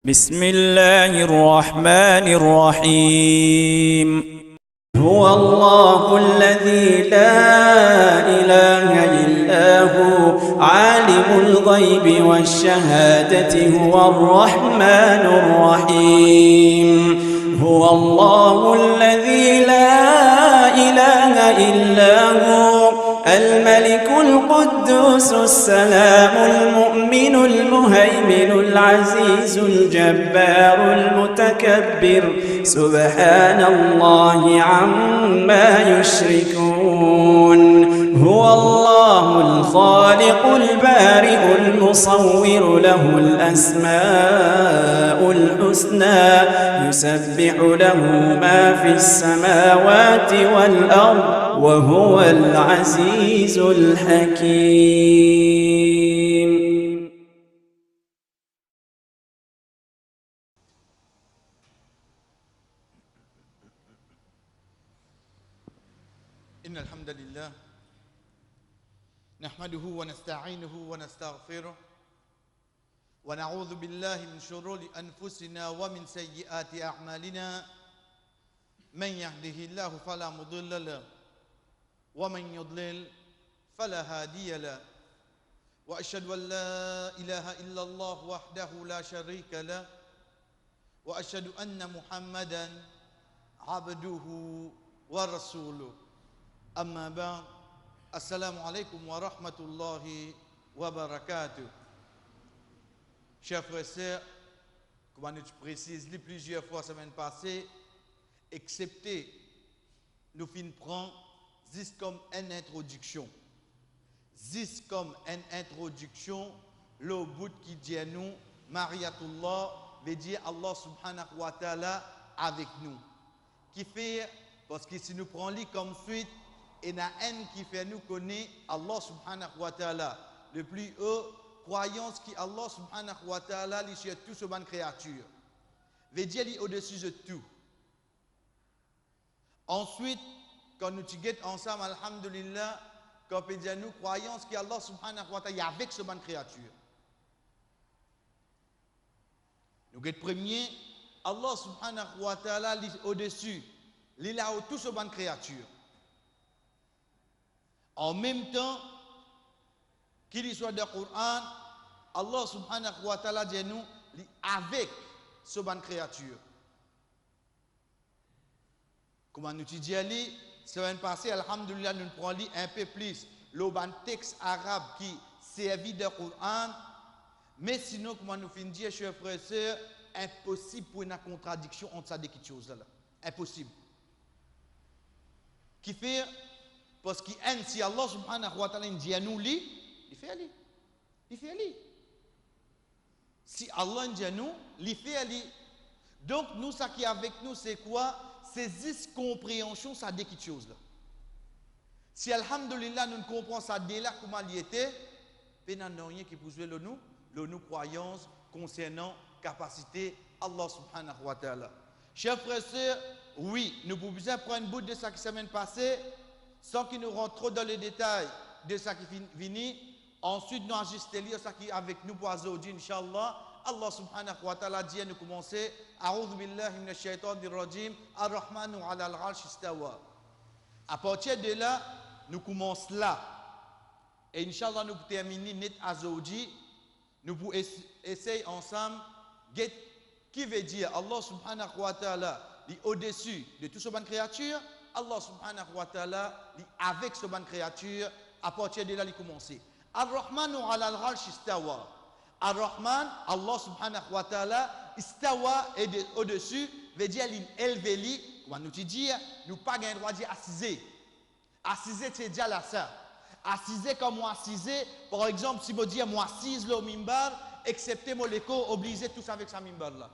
بسم الله الرحمن الرحيم هو الله الذي لا إله إلا هو عالم الغيب والشهادة هو الرحمن الرحيم هو الله الذي لا إله إلا هو الملك القدوس السلام المؤمن المهيمن العزيز الجبار المتكبر سبحان الله عما يشركون هو الله الخالق البارئ المصور له الأسماء الحسنى يسبح له ما في السماوات والأرض وهو العزيز الحكيم. إن الحمد لله نحمده ونستعينه ونستغفره ونعوذ بالله من شرور أنفسنا ومن سيئات أعمالنا من يهده الله فلا مضل له ومن يضلل فلا هادي له وأشهد أن لا إله إلا الله وحده لا شريك له وأشهد أن محمدا عبده ورسوله أما بعد السلام عليكم ورحمة الله وبركاته. Chers frères et sœurs, comme nous précisons plusieurs fois la semaine passée, excepté nous fin prendre juste comme une introduction. Juste comme une introduction, le bout qui dit à nous, Mariatullah veut dire Allah subhanahu wa ta'ala avec nous. Qui fait, parce que si nous prenons comme suite, et il y a un qui fait nous connaître Allah subhanahu wa ta'ala, le plus haut, croyance qui Allah subhanahu wa ta'ala, il est tout sur bonne créature. Veut dire il est au-dessus de tout. Ensuite, quand nous tigons ensemble, alhamdulillah, quand on peut dire nous, croyance qui Allah subhanahu wa ta'ala, avec ce bonne créature. Nous guettons premier, Allah subhanahu wa ta'ala, il est au-dessus, il est là tout sur bonne créature. En même temps, qu'il soit dans le Coran, Allah subhanahu wa ta'ala dit nous avec ce bonne créature. Comment nous disons, semaine passée, alhamdulillah, nous prenons un peu plus le bon texte arabe qui servit dans le Coran. Mais sinon, comment nous finissons dire, chers frères et sœurs, impossible pour une contradiction entre ces deux choses-là. Impossible. Qui fait parce que si Allah subhanahu wa ta'ala dit à nous, il fait ali. Il fait ali. Si Allah dit à nous, il fait ali. Donc, nous, ça qui est avec nous, c'est quoi? C'est juste compréhension, ça dit quelque chose là. Si alhamdulillah, nous ne comprenons ça dès là, comment il était, il n'y a rien qui peut jouer le nous croyance concernant capacité Allah subhanahu wa ta'ala. Chers frères et sœurs, oui, nous pouvons prendre un bout de ça qui s'est semaine passée, sans qu'il nous rentre trop dans les détails de ça qui finit. Ensuite, nous ajustons lire ça qui est avec nous pour aujourd'hui, Inch'Allah. Allah subhanahu wa ta'ala dit à nous commencer. A'udhu billahi minash shaitanir rajim. Ar-Rahmanu ala al-arsh istawa. À partir de là, nous commençons là. Et Inch'Allah, nous terminons net aujourd'hui. Nous pouvons essayer ensemble. Qui veut dire Allah subhanahu wa ta'ala est au-dessus de toute cette bonne créature. Allah subhanahu wa ta'ala, avec cette bonne créature, à partir de là, il commence. Ar-Rahmanu ala al-arsh istawa. Ar-Rahman, Allah subhanahu wa ta'ala, istawa est au-dessus, veut dire l'élevé. Comment nous dire, nous pas le droit de dire assiser. Assiser, c'est déjà là ça. Assiser comme moi assiser, par exemple, si je dis moi assise le mimbar, excepté mon écho, obligé tous avec sa mimbar là.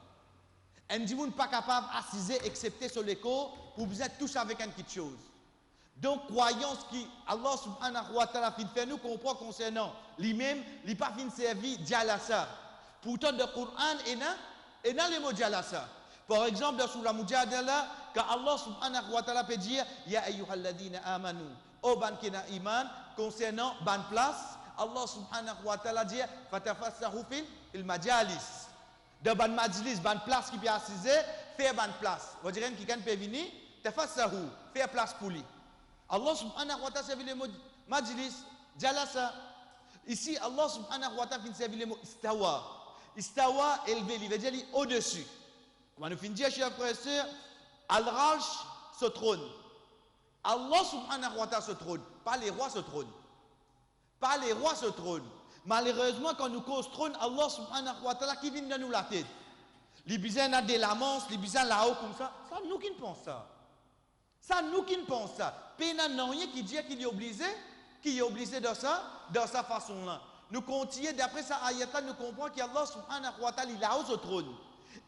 On dit, vous n'êtes pas capable d'assiser, excepté sur l'écho, pour vous êtes tous avec une petite chose. Donc, croyance qui, Allah subhanahu wa ta'ala, fait nous comprendre concernant lui-même, il n'a pas fin servi Djalasa. Pourtant, dans le Coran, il y a les mots Djalasa. Par exemple, dans Surah Mujadala, quand Allah subhanahu wa ta'ala peut dire, Ya ayyuhalladina amanu, O ban kina iman, concernant ban place, Allah subhanahu wa ta'ala dit, Fatafassahu fil majalis. de ban majlis, ban place qui peut assiser, faire ban place. Vous direz qui peut venir, te fait ça où, faire place pour lui. Allah subhanahu wa ta'ala servi le mot majlis, jalasa. Ici, Allah subhanahu wa ta'ala servi le mot istawa. Istawa, élevé, il veut dire au-dessus. Comment nous finissons dire, chers frères et sœurs, Al-Rajh se trône. Allah subhanahu wa ta'ala se trône, pas les rois se trônent. Pas les rois se trônent. Malheureusement, quand nous cause trône, Allah subhanahu wa ta'ala qui vient de nous la tête. Les bisons ont des laments, les bisons là-haut comme ça. Ça, nous qui ne pensons ça. Ça, nous qui ne pensons ça. Pénan non rien qui dit qu'il est obligé de sa façon-là. Nous continuons, d'après ça, ayat nous comprenons qu'Allah subhanahu wa ta'ala, il est là au trône.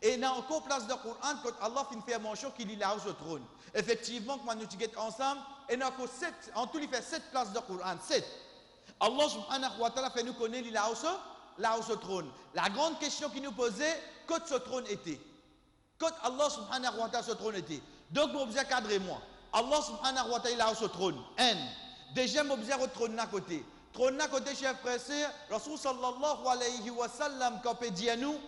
Et dans encore place de Coran, quand Allah finit faire mention qu'il est là au trône. Effectivement, quand nous sommes ensemble, et nous avons 7, en tout, il fait 7 places de Coran, 7. Allah subhanahu wa ta'ala fait nous connaître il est là au trône. La grande question qui nous posait, quand ce trône était. Quand Allah subhanahu wa ta'ala ce trône était. Donc, nous observons cadrez-moi. Allah subhanahu wa ta'ala là au trône. Un. Déjà, nous observons le trône à côté. Trône à côté, chers frères et sœurs, Rasul sallallahu alayhi wa sallam, quand il dit à nous,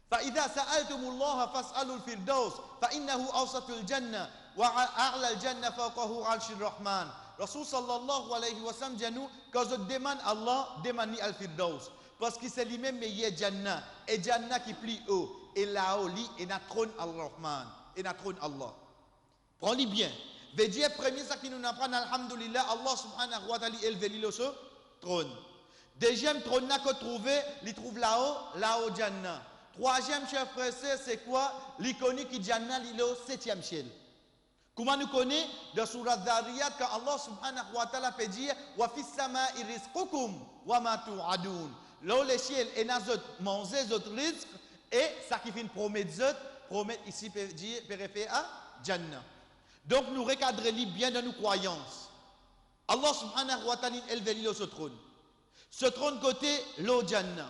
فإذا سألتم الله فاسألوا الفردوس فإنه أوسط الجنة وأعلى الجنة فوقه عرش الرحمن. Rasul sallallahu alayhi wa sallam dit à nous, quand je demande Allah, demande al-Firdaus. Parce que c'est lui-même meilleur Jannah. Et Jannah qui plie haut. Et là-haut, et na trône al-Rahman. Et na trône Allah. Prends-le bien. Veut dire, premier ça qui nous apprend, alhamdulillah, Allah subhanahu wa ta'ala élevé lui sur trône. Deuxième trône qu'on trouve, il trouve là-haut Jannah. Troisième, chers frères et sœurs, c'est quoi? L'iconique qui Jannah, il est au 7e ciel. Comment nous connaissons? Dans Surah Dhariyat, quand Allah subhanahu wa ta'ala peut dire wa fis sama'i rizqukum wa ma tu'adun. Là, les ciels, et nous manger notre risque, et ça qui fait une promesse, ici, peut dire, peut référer à Jannah. Donc, nous recadrons bien de nos croyances. Allah subhanahu wa ta'ala élevé ce trône. Ce trône côté, l'eau Jannah.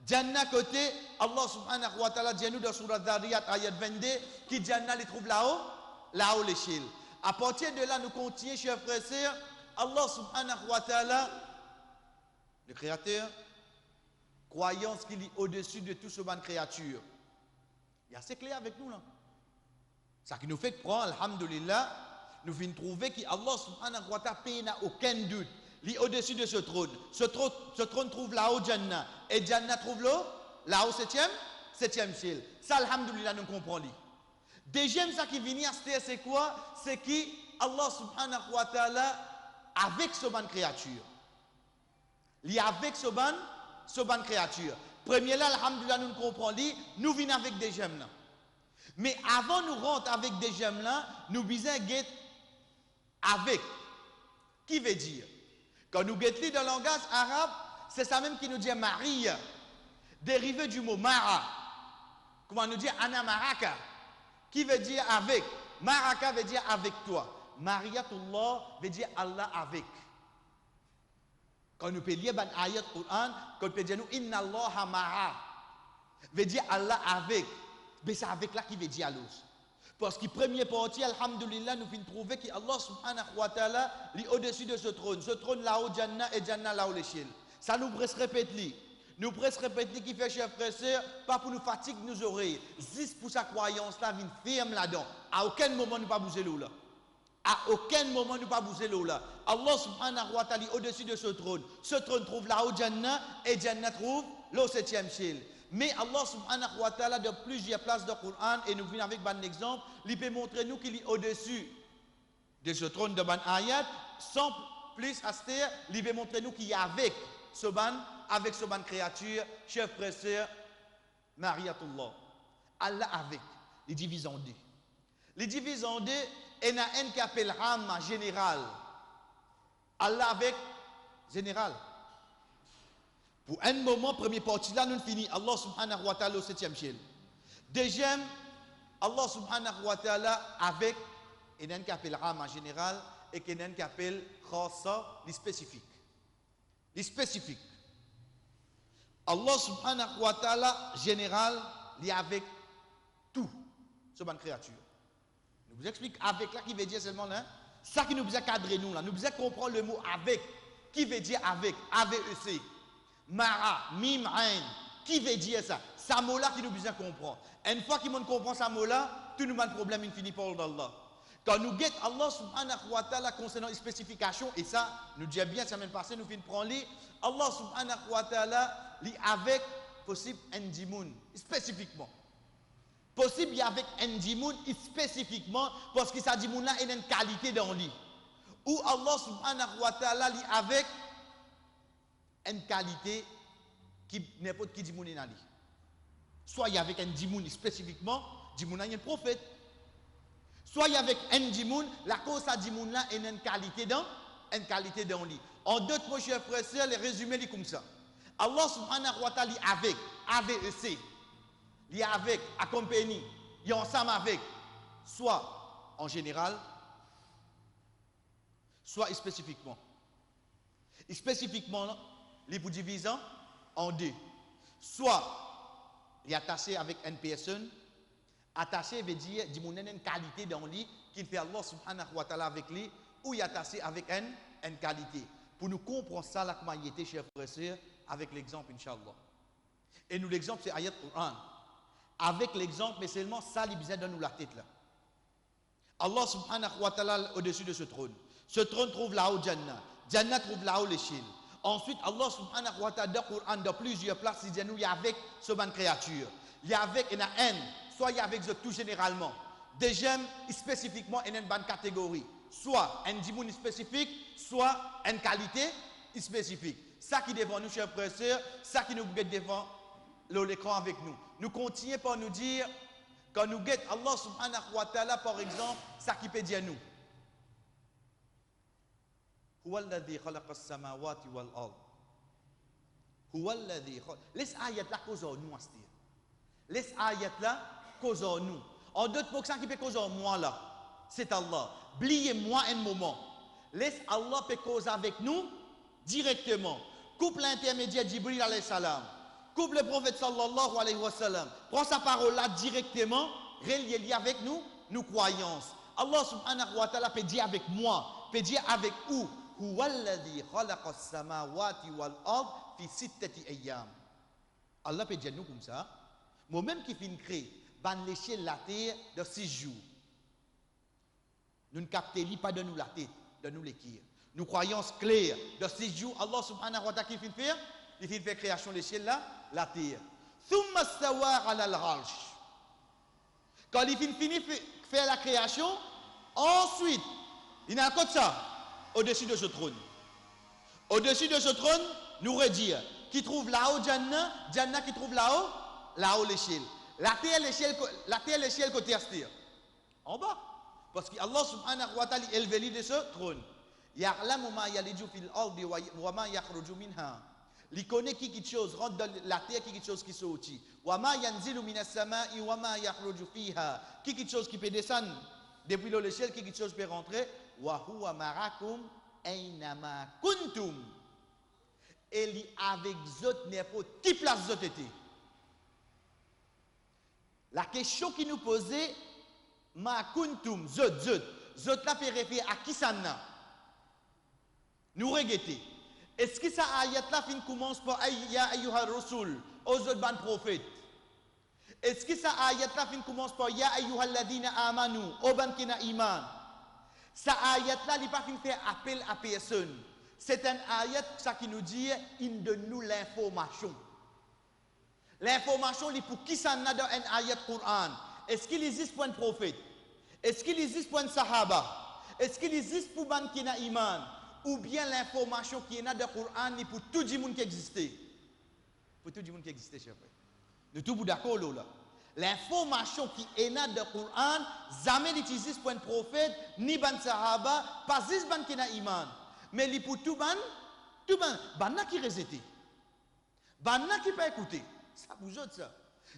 Jannah côté, Allah subhanahu wa ta'ala dit nous dans Surah Dhariyat, ayat 22, qui Jannah les trouve là-haut les ciels. À partir de là, nous continuons, chers frères et sœurs, Allah subhanahu wa ta'ala, le Créateur, croyance qu'il est au-dessus de tout ce ban de créatures. Il est assez clair avec nous là. Ça qui nous fait prendre, alhamdulillah, nous venons trouver qu'Allah subhanahu wa ta'ala n'a aucun doute. Il est au-dessus de ce trône. Ce trône trouve là-haut Jannah. Et Jannah trouve là-haut septième ciel. Ça, alhamdulillah, nous comprenons. Deuxième, ça qui vient, c'est quoi? C'est qu'Allah subhanahu wa ta'ala, avec ce ban créature. Il est avec ce ban créature. Premier là, alhamdulillah, nous comprenons. Nous venons avec des gemmes là. Mais avant nous rentrer avec des gemmes là, nous visons avec. Qui veut dire? Quand nous guettons dans le langage arabe, c'est ça même qui nous dit Maria, dérivé du mot Mara. Comment nous dit Ana Maraka, qui veut dire avec. Maraka veut dire avec toi. Mariatullah veut dire Allah avec. Quand nous peut lire un ayat Quran, quand nous peut dire nous Inna Allah Mara, veut dire Allah avec. Mais c'est avec là qui veut dire Allah. Parce que premier parti, alhamdulillah, nous finissons trouver qu'Allah subhanahu wa ta'ala est au-dessus de ce trône. Ce trône là-haut, Jannah, et Jannah là-haut les ciels. Ça nous presse répéter. Nous presse répéter qui fait, chers frères et sœurs, pas pour nous fatiguer nos oreilles. Juste pour sa croyance là, vient ferme là-dedans. À aucun moment nous pas bouger l'eau là. À aucun moment nous pas bouger l'eau là. Allah subhanahu wa ta'ala est au-dessus de ce trône. Ce trône trouve là-haut Jannah, et Jannah trouve le 7e ciel. Mais Allah subhanahu wa ta'ala de plusieurs places de Coran, et nous venons avec un exemple, il peut montrer nous qu'il est au-dessus de ce trône de ban ayat, sans plus aster, il peut montrer nous qu'il est avec ce ban créature, chers frères et sœurs, Mariatullah. Allah avec, il divise en deux. Il divise en deux, et il y a un qui appelle Hamma, général. Allah avec, général. Pour un moment, premier partie là, nous finissons. Allah subhanahu wa ta'ala au 7e ciel. Deuxième, Allah subhanahu wa ta'ala avec, et il y a un qui appelle Rama général, et il y a un qui appelle Khassa, les spécifiques. Les spécifiques. Allah subhanahu wa ta'ala général, il est avec tout, ce bonne créature. Nous vous expliquons avec là qui veut dire seulement là, ça qui nous besoin cadrer nous là, nous besoin comprendre le mot avec, qui veut dire avec, AVEC. Mara, mim, ain. Qui veut dire ça? ça mot-là qui nous besoin comprendre. Une fois qu'il comprend ça mot-là, tout nous a un problème infini pour Allah. Quand nous guettons Allah subhanahu wa ta'ala concernant les spécifications, et ça, nous dit bien, ça semaine passée, nous finissons prendre les, Allah subhanahu wa ta'ala, li avec possible un djimoun, spécifiquement. Possible y avec un djimoun spécifiquement, parce que ça djimoun là est une qualité dans lui. Ou Allah subhanahu wa ta'ala, li avec une qualité qui n'importe qui djimoun est dans lui. Soit y avec un djimoun spécifiquement, djimoun est un prophète. Soit avec un djimoun, la cause à djimoun là est une qualité dans lui. En d'autres mots, chers frères et sœurs, les résumés comme ça. Allah subhanahu wa ta'ala avec, AVEC, il est avec, accompagné, il est ensemble avec, soit en général, soit spécifiquement. Spécifiquement, il est divisant en deux. Soit il est attaché avec une personne. Attaché veut dire qu'il y a une qualité dans lui qu'il fait Allah subhanahu wa ta'ala avec lui, ou il est attaché avec une qualité. Pour nous comprendre ça, la comment il était, chers frères et sœurs, avec l'exemple, Inch'Allah. Et nous, l'exemple, c'est Ayat Quran. Avec l'exemple, mais seulement ça, il besoin de nous la tête là. Allah subhanahu wa ta'ala au-dessus de ce trône. Ce trône trouve là-haut Jannah. Jannah trouve là-haut l'échelle. Ensuite, Allah subhanahu wa ta'ala dans le Quran, dans plusieurs places, il dit nous, il y a avec ce ban créature. Il y a avec une haine. Soit il y a avec tout généralement. Deuxième, spécifiquement, il y a une bonne catégorie. Soit un djimoun spécifique, soit une qualité spécifique. Ça qui devant nous, chers frères et sœurs, ça qui nous guette devant l'écran avec nous. Nous continuons par nous dire, quand nous guette Allah subhanahu wa ta'ala, par exemple, ça qui peut dire nous. Huwa alladhi khalaqa as-samawati wal ard. Huwa alladhi khalaqa. Laisse ayat là cause nous à se dire. Laisse ayat là cause nous. En d'autres mots, ça qui peut causer moi là, c'est Allah. Oubliez-moi un moment. Laisse Allah peut causer avec nous directement. Coupe l'intermédiaire d'Jibril alayhi salam. Coupe le prophète sallallahu alayhi wa sallam. Prends sa parole là directement, relié avec nous, nos croyances. Allah subhanahu wa ta'ala peut dire avec moi, peut dire avec où. Huwa alladhi khalaqa as-samawati wal ard fi sittati ayyam. Allah peut dire nous comme ça. Moi-même qui fin créer, ban l'échelle la terre de 6 jours. Nous ne captons pas de nous la tête, de nous l'équire. Nous croyances claires de 6 jours, Allah subhanahu wa ta'ala qui fin faire, il fin faire création l'échelle là, la terre. Thumma stawa ala al-arsh. Quand il fin fini faire la création, ensuite, il y a un côté ça, au-dessus de ce trône. Au-dessus de ce trône, nous redire, qui trouve là-haut Jannah, Jannah qui trouve là-haut l'échelle. La terre, l'échelle côté est en bas. Parce que Allah subhanahu wa ta'ala élevé de ce trône. Ya'lamu ma yaliju fil ardi wa ma yakhruju minha. Il connaît qui quelque chose rentre dans la terre, qui quelque chose qui sortit. Wa ma yanzilu minas sama'i wa ma yakhruju fiha. Qui quelque chose qui peut descendre depuis l'échelle, qui quelque chose peut rentrer. Wa huwa marakum aynama kuntum. Et il avec zot n'importe qui place zot était. La question qui nous posait, ma kuntum, zot là peut référer à qui ça n'a. Nous regrettons. Est-ce que ça ayat là fin commence par ya ayyuha rasul, aux autres ban prophètes? Est-ce que ça ayat là fin commence par ya ayyuha alladhina amanu, aux ban qui n'a iman? Ça ayat là il pas fin faire appel à personne. C'est un ayat ça qui nous dit il donne nous l'information. L'information est pour qui ça n'a dans un ayat Coran. Est-ce qu'il existe pour un prophète? Est-ce qu'il existe pour un sahaba? Est-ce qu'il existe pour un qui n'a iman? Ou bien l'information qui est dans le Coran est pour tout le monde qui existait? Pour tout le monde qui existait, chef. Nous tous d'accord là. L'information qui est dans le Coran, jamais n'utilise pour un prophète, ni pour un sahaba, pas juste pour un qui n'a iman. Mais il est pour tout le monde qui résiste. Banna qui peut écouter. Ça vous autres ça.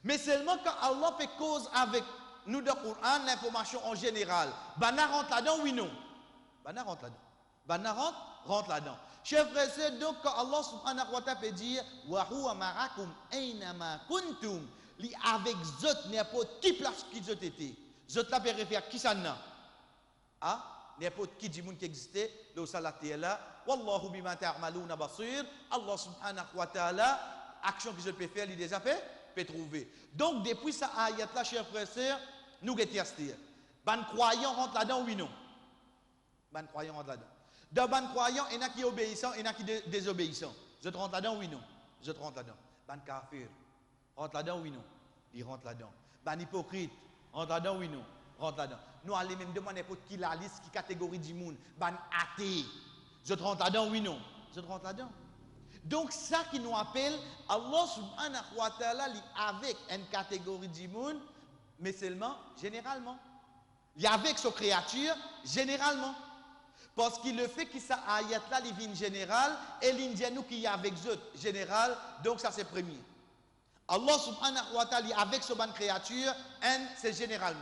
Mais seulement quand Allah fait cause avec nous dans le Coran, l'information en général. Banna rentre là-dedans, oui, non. Banna rentre là-dedans. Banna rentre là-dedans. Chers frères et sœurs, donc quand Allah subhanahu wa ta'ala peut dire wa huwa ma'akum aynama kuntum, li avec zot n'importe qui place qui zot était. Zot là peut référer à qui ça n'a. Ah, n'importe qui du monde qui existait, dans ça la terre là. Wallahu bima ta'maluna basir. Allah subhanahu wa ta'ala action que je peux faire, il déjà fait, peut trouver. Donc, depuis ça ayat là, chers frères et sœurs, nous avons testé. Ban croyants rentrent là-dedans, oui, non. Ban croyants rentrent là-dedans. Dans ban croyants, il y en a qui obéissants, il y en a qui désobéissants. Je rentre là-dedans, oui, non. Je rentre là-dedans. Ban kafir, rentre là-dedans, oui, non. Il rentre là-dedans. Ban hypocrite, rentre là-dedans, oui, non. Rentre là-dedans. Nous allons même demander n'importe qui la liste, qui catégorie du monde. Ban athée. Je rentre là-dedans, oui, non. Je rentre là-dedans. Donc, ça qui nous appelle, Allah subhanahu wa ta'ala, avec une catégorie du monde, mais seulement généralement. Il y a avec sa créature, généralement. Parce qu'il le fait que ça ayat là, il vient général, et l'indianou qui est avec eux, général, donc ça c'est premier. Allah subhanahu wa ta'ala, avec sa bonne créature, c'est généralement.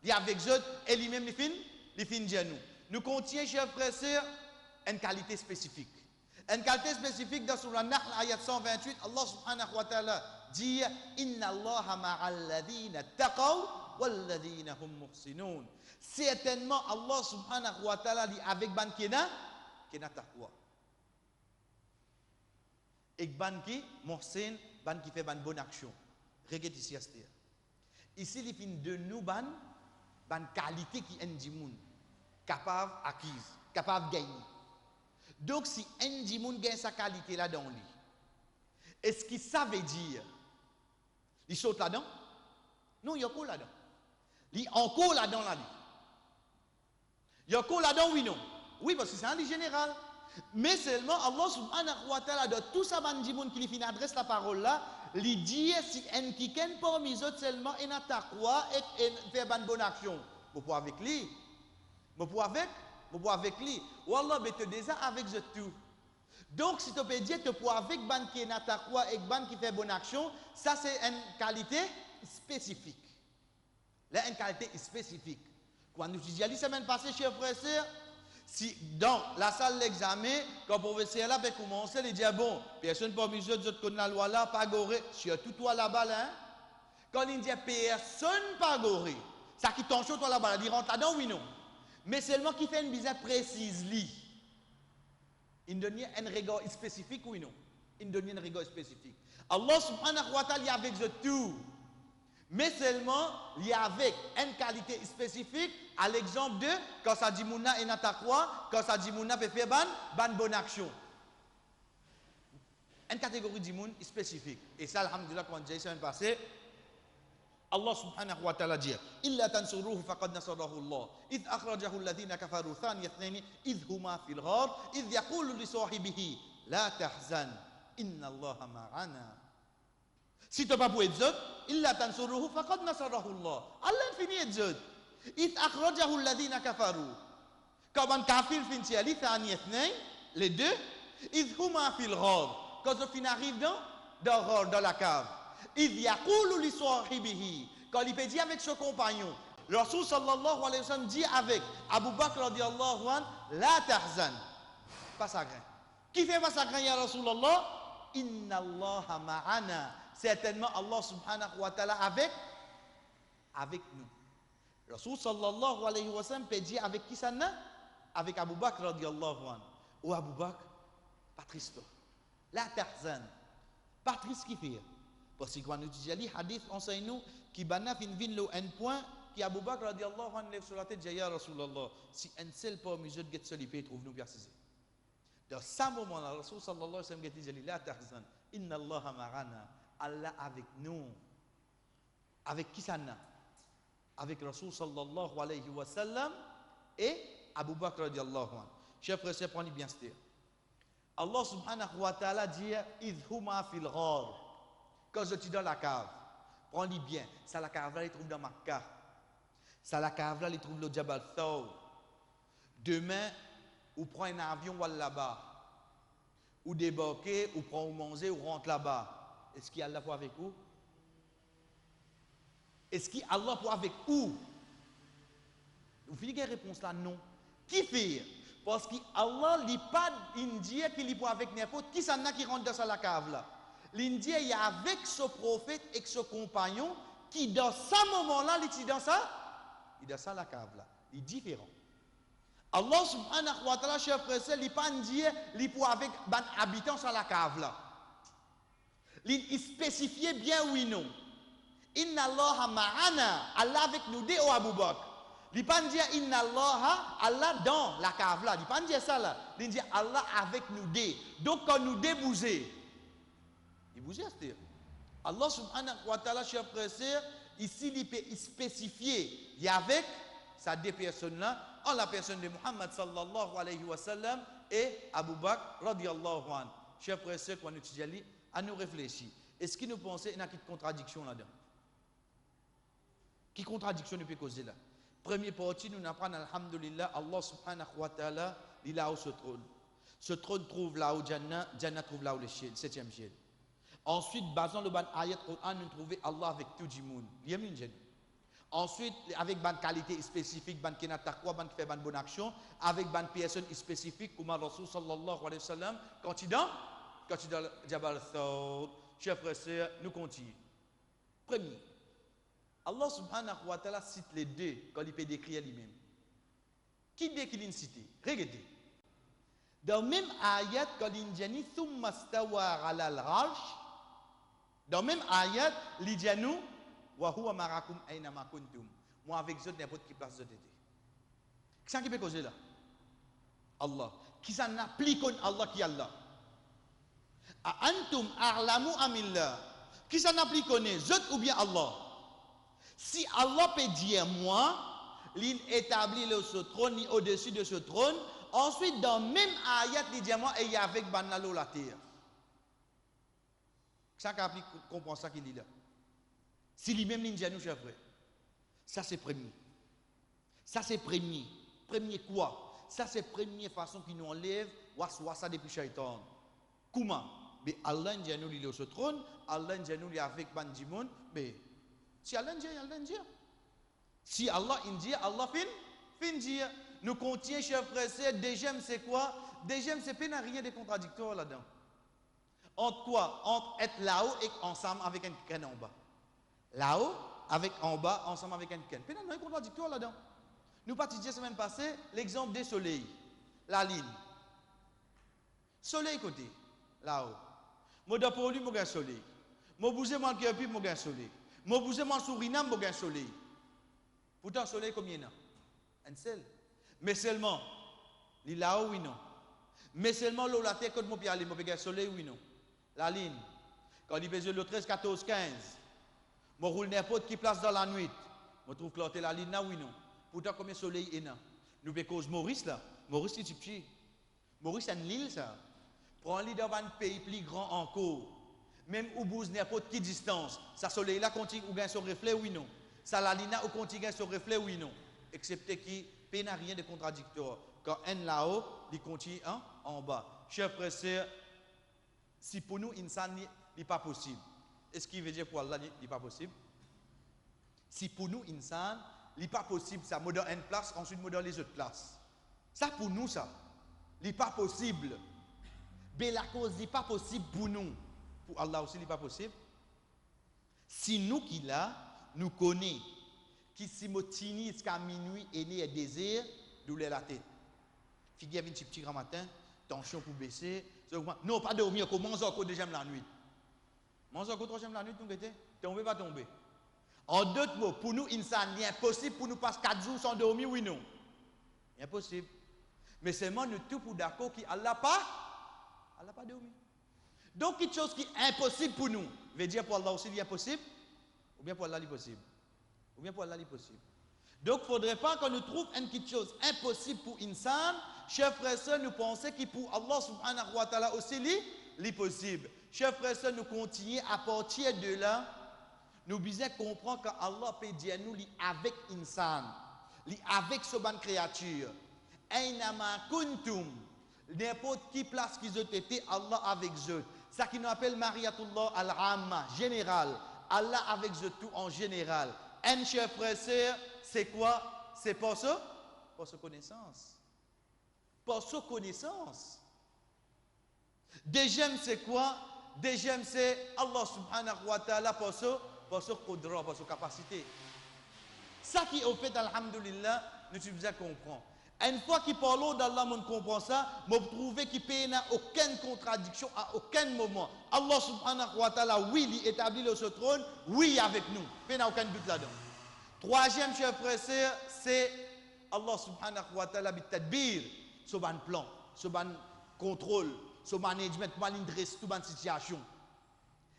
Il est avec eux, et lui-même, il fin indianou. Nous contient, chers frères et sœurs, une qualité spécifique. Une qualité spécifique dans Surah Nahl, ayat 128, Allah subhanahu wa ta'ala dit Inna Allah ma'al ladhina taqaw wal ladhina hum muhsinun. Certainement, Allah subhanahu wa ta'ala dit avec ban kena taqwa. Et ban qui muhsin, ban qui fait ban bonne action. Regarde ici, ici, il fin de nous ban qualité qui est du monde, capable acquise, capable de gagner. Donc, si un dimoun gagne sa qualité là dans lui, est-ce qu'il savait dire il saute là-dedans? Non, il y a encore là-dedans. Il y a encore là-dedans là. Il y a encore là-dedans, oui, non. Oui, parce que c'est un lit général. Mais seulement, Allah subhanahu wa ta'ala, de tout ça, ban dimoun qui lui adresse la parole là, il dit si un qui ken parmi eux seulement, il a taqwa et fait ban bonne action. Vous pouvez avec lui. Vous pouvez avec lui. Wallah, mais tu déjà avec eux tout. Donc, si tu peux dire que pour avec ban qui est natakwa et ban qui fait bonne action, ça c'est une qualité spécifique. Là, une qualité spécifique. Quand nous disons la semaine passée, chers frères et sœurs, si dans la salle d'examen, quand le professeur là peut commencer, il dit bon, personne parmi eux qui connaît la loi là, pas goré, surtout toi là-bas là. Quand il dit personne pas goré, ça qui t'en toi là-bas, il rentre là-dedans, oui non. Mais seulement qui fait une bizarre précise, lui. Il donne un regard spécifique, oui non. Il donne un regard spécifique. Allah subhanahu wa ta'ala, il y a avec eux tout. Mais seulement, il y a avec une qualité spécifique, à l'exemple de, quand ça dit mouna et natakwa, quand ça dit mouna peut faire ban bonne action. Une catégorie de moun spécifique. Et ça, alhamdulillah, quand j'ai dit la semaine passée, Allah subhanahu wa ta'ala dit Illa tansuruhu faqad nasarahu Allah idh akhrajahu alladhina kafaru thaniya ithnaini idh huma fil ghar idh yaqulu li sahibihi la tahzan inna Allah ma'ana. Si tu pas pour être illa tansuruhu faqad nasarahu Allah. Allah fini être idh akhrajahu alladhina kafaru. Quand un kafir finit ali thaniya ithnain les deux idh huma fil ghar. Quand il arrive dans la cave. Il yaqulu li sahibihi, quand il peut dire avec son compagnon, le Rasul sallallahu alayhi wa sallam dit avec Abu Bakr radiallahu anhu, la tahzan, pas sa grain. Qui fait pas sa grain ya Rasulallah? Inna Allah ma'ana, certainement Allah subhanahu wa ta'ala avec nous. Le Rasul sallallahu alayhi wa sallam peut dire avec qui ça n'a? Avec Abu Bakr radiallahu anhu. Ou Abu Bakr, pas triste. La tahzan, pas triste qui fait. Parce que quand nous disons les hadiths, enseigne-nous qui banaf in vin lo un point qui Abu Bakr radiallahu anhu lève sur la tête ya Rasulallah si un seul parmi eux get solipé trouve nous préciser. Dans ce moment-là, Rasul sallallahu alayhi wa sallam dit la tahzan inna Allah ma'ana, Allah avec nous. Avec qui ça n'a? Avec Rasul sallallahu alayhi wa sallam et Abu Bakr radiallahu anhu. Chers frères et sœurs, prenez bien ce terme. Allah subhanahu wa ta'ala dit idh huma fil ghar. Quand je suis dans la cave, prends-le bien. Ça, la cave là, il trouve dans Makkah. Ça, la cave là, il trouve le Jabal Thawr. Demain, ou prend un avion ou là-bas. Ou débarquer, ou prend ou manger, ou rentre là-bas. Est-ce qu'il y a Allah pour avec vous? Est-ce qu'il y a Allah pour avec vous? Vous finissez la réponse là, non. Qui fait? Parce qu'Allah n'est pas indien qui est pour avec n'importe qui ça n'a qui rentre dans la cave là. L'Indien il y a avec ce prophète et ce compagnon qui dans ce moment-là, il est dans ça, il est dans ça la cave là. Il est différent. Allah subhanahu wa ta'ala, chers frères, il n'est pas indien, il est pour avec les habitants sur la cave là. Il spécifiait bien oui non. Inna Allah ma'ana, Allah avec nous dit au Abu Bakr. Il pas dire Inna Allah, Allah dans la cave là. Il pas dire ça là. Il dit Allah avec nous dit. Donc quand nous débouser, il bougeait c'est-à-dire. Allah subhanahu wa ta'ala, chers frères et sœurs, ici il peut spécifier. Il y a avec ces deux personnes là, en la personne de Muhammad sallallahu alayhi wa sallam et Abu Bakr radiyallahu anhu. Chers frères et sœurs, quand nous étudions, à nous réfléchir. Est-ce que nous pensons qu'il y a une contradiction là-dedans? Quelle contradiction nous peut causer là? Première partie, nous apprenons, alhamdulillah, Allah subhanahu wa ta'ala, il a où ce trône. Ce trône trouve là où Jannah, Jannah trouve là où le ciel, le septième ciel. Ensuite, basant le ban ayat Quran, nous trouvons Allah avec tout le monde. Ensuite, avec ban qualité spécifique, ban qui n'a taqwa, ban qui fait ban bonne action, avec ban personne spécifique, comme Rasul sallallahu alayhi wa sallam, quand il dans Jabal Thawr, chers frères et sœurs, nous continuons. Premier, Allah subhanahu wa ta'ala cite les deux quand il peut décrire lui-même. Qui dit qu'il est cité? Regardez. Dans le même ayat, quand il dit Thumma stawa ala al-arsh, dans le même ayat, il dit nous, wa huwa marakum aynama kuntum. Moi avec eux, n'importe qui place vous été. Qui qui peut causer là? Allah. Qui ça n'applique Allah qui est Allah? A antum a'lamu amillah. Qui ça n'applique eux ou bien Allah? Si Allah peut dire moi, il établit ce trône au-dessus de ce trône, ensuite dans le même ayat, il dit moi et il y a avec banalo la terre. Ça comprend ça qu'il dit là. Si lui-même il dit nous chers frères. Ça c'est premier. Ça c'est premier. Premier quoi? Ça c'est première façon qui nous enlève waswasa depuis shaitan. Comment? Mais Allah dit nous il est sur ce trône, Allah dit nous il est avec bandimon, mais si Allah dit, Allah dit. Si Allah dit, Allah fin dit. Nous contiens, chers frères et sœurs, deuxième c'est quoi? Deuxième c'est pas rien de contradictoire là-dedans. Entre quoi? Entre être là-haut et ensemble avec un quelqu'un en bas. Là-haut, avec en bas, ensemble avec un quelqu'un. Pas rien de contradictoire là-dedans. Nous partions la semaine passée, l'exemple des soleils. La ligne. Soleil côté, là-haut. Moi d'après lui, moi soleil. Moi bouger mon cœur puis moi soleil. Moi bouger mon Suriname, moi soleil. Pourtant le soleil combien là? Un seul. Mais seulement, il là oui non. Mais seulement l'eau la terre quand moi puis aller, moi le soleil oui non. La ligne. Quand il pèse le 13, 14, 15. Moi roule n'importe qui place dans la nuit. Moi trouve que la ligne là oui non. Pourtant combien de soleil est là? Nous be cause Maurice là. Maurice c'est petit. Maurice c'est une île ça. Prends l'île dans un pays plus grand encore. Même où bouge n'importe qui distance, ça soleil là continue ou gagne son reflet oui non. Ça la ligne ou continue son reflet oui non. Excepté qui n'a rien de contradictoire. Quand un là-haut, il continue en bas. Chers frères et sœurs, si pour nous insan n'est pas possible. Est-ce qu'il veut dire pour Allah n'est pas possible? Si pour nous insan n'est pas possible, ça moderne une place, ensuite moderne les autres places. Ça pour nous ça, n'est pas possible. Mais la cause n'est pas possible pour nous. Pour Allah aussi, il n'est pas possible. Si nous qui là, nous connaissons, qui si motini jusqu'à minuit et né et désir, douleur la tête. Figure vient petit grand matin, tension pour baisser. Non, pas dormir, comment encore déjà la nuit. Mange encore troisième la nuit, nous était tomber pas tomber. En d'autres mots, pour nous, il est impossible pour nous passer 4 jours sans dormir, oui non. Impossible. Mais seulement nous tous pour d'accord qu'Allah pas dormi. Donc, quelque chose qui est impossible pour nous, veut dire pour Allah aussi, il est possible, ou bien pour Allah, il est possible. Ou bien pour Allah, il est possible. Donc, il ne faudrait pas qu'on nous trouve quelque chose impossible pour insan. Chers frères et sœurs, nous pensons que pour Allah subhanahu wa ta'ala aussi, il est possible. Chers frères et sœurs, nous continuons à partir de là, nous devons comprendre qu'Allah peut dire nous, avec insan, avec ce bonne créature. Aynama kuntum, n'importe qui place qu'ils ont été, Allah avec eux. Ça qui nous appelle Mariatullah al-Amma, général. Allah avec eux tout en général. Un cher frère et sœur, c'est quoi? C'est pour ça? Pour sa connaissance. Pour sa connaissance. Deuxième, c'est quoi? Deuxième, c'est Allah subhanahu wa ta'ala pour sa qudra, pour sa capacité. Ça qui est au fait, alhamdulillah, nous devons comprendre. Une fois qu'il parle d'Allah, on comprend ça, on trouve qu'il n'y a aucune contradiction à aucun moment. Allah subhanahu wa ta'ala, oui, il établit le ce trône, oui, avec nous. Il n'y a aucun doute là-dedans. Troisième, chers frères et sœurs, c'est Allah subhanahu wa ta'ala, bitadbir, ce ban plan, ce ban contrôle, ce management, ce ban dress, toute ban situation.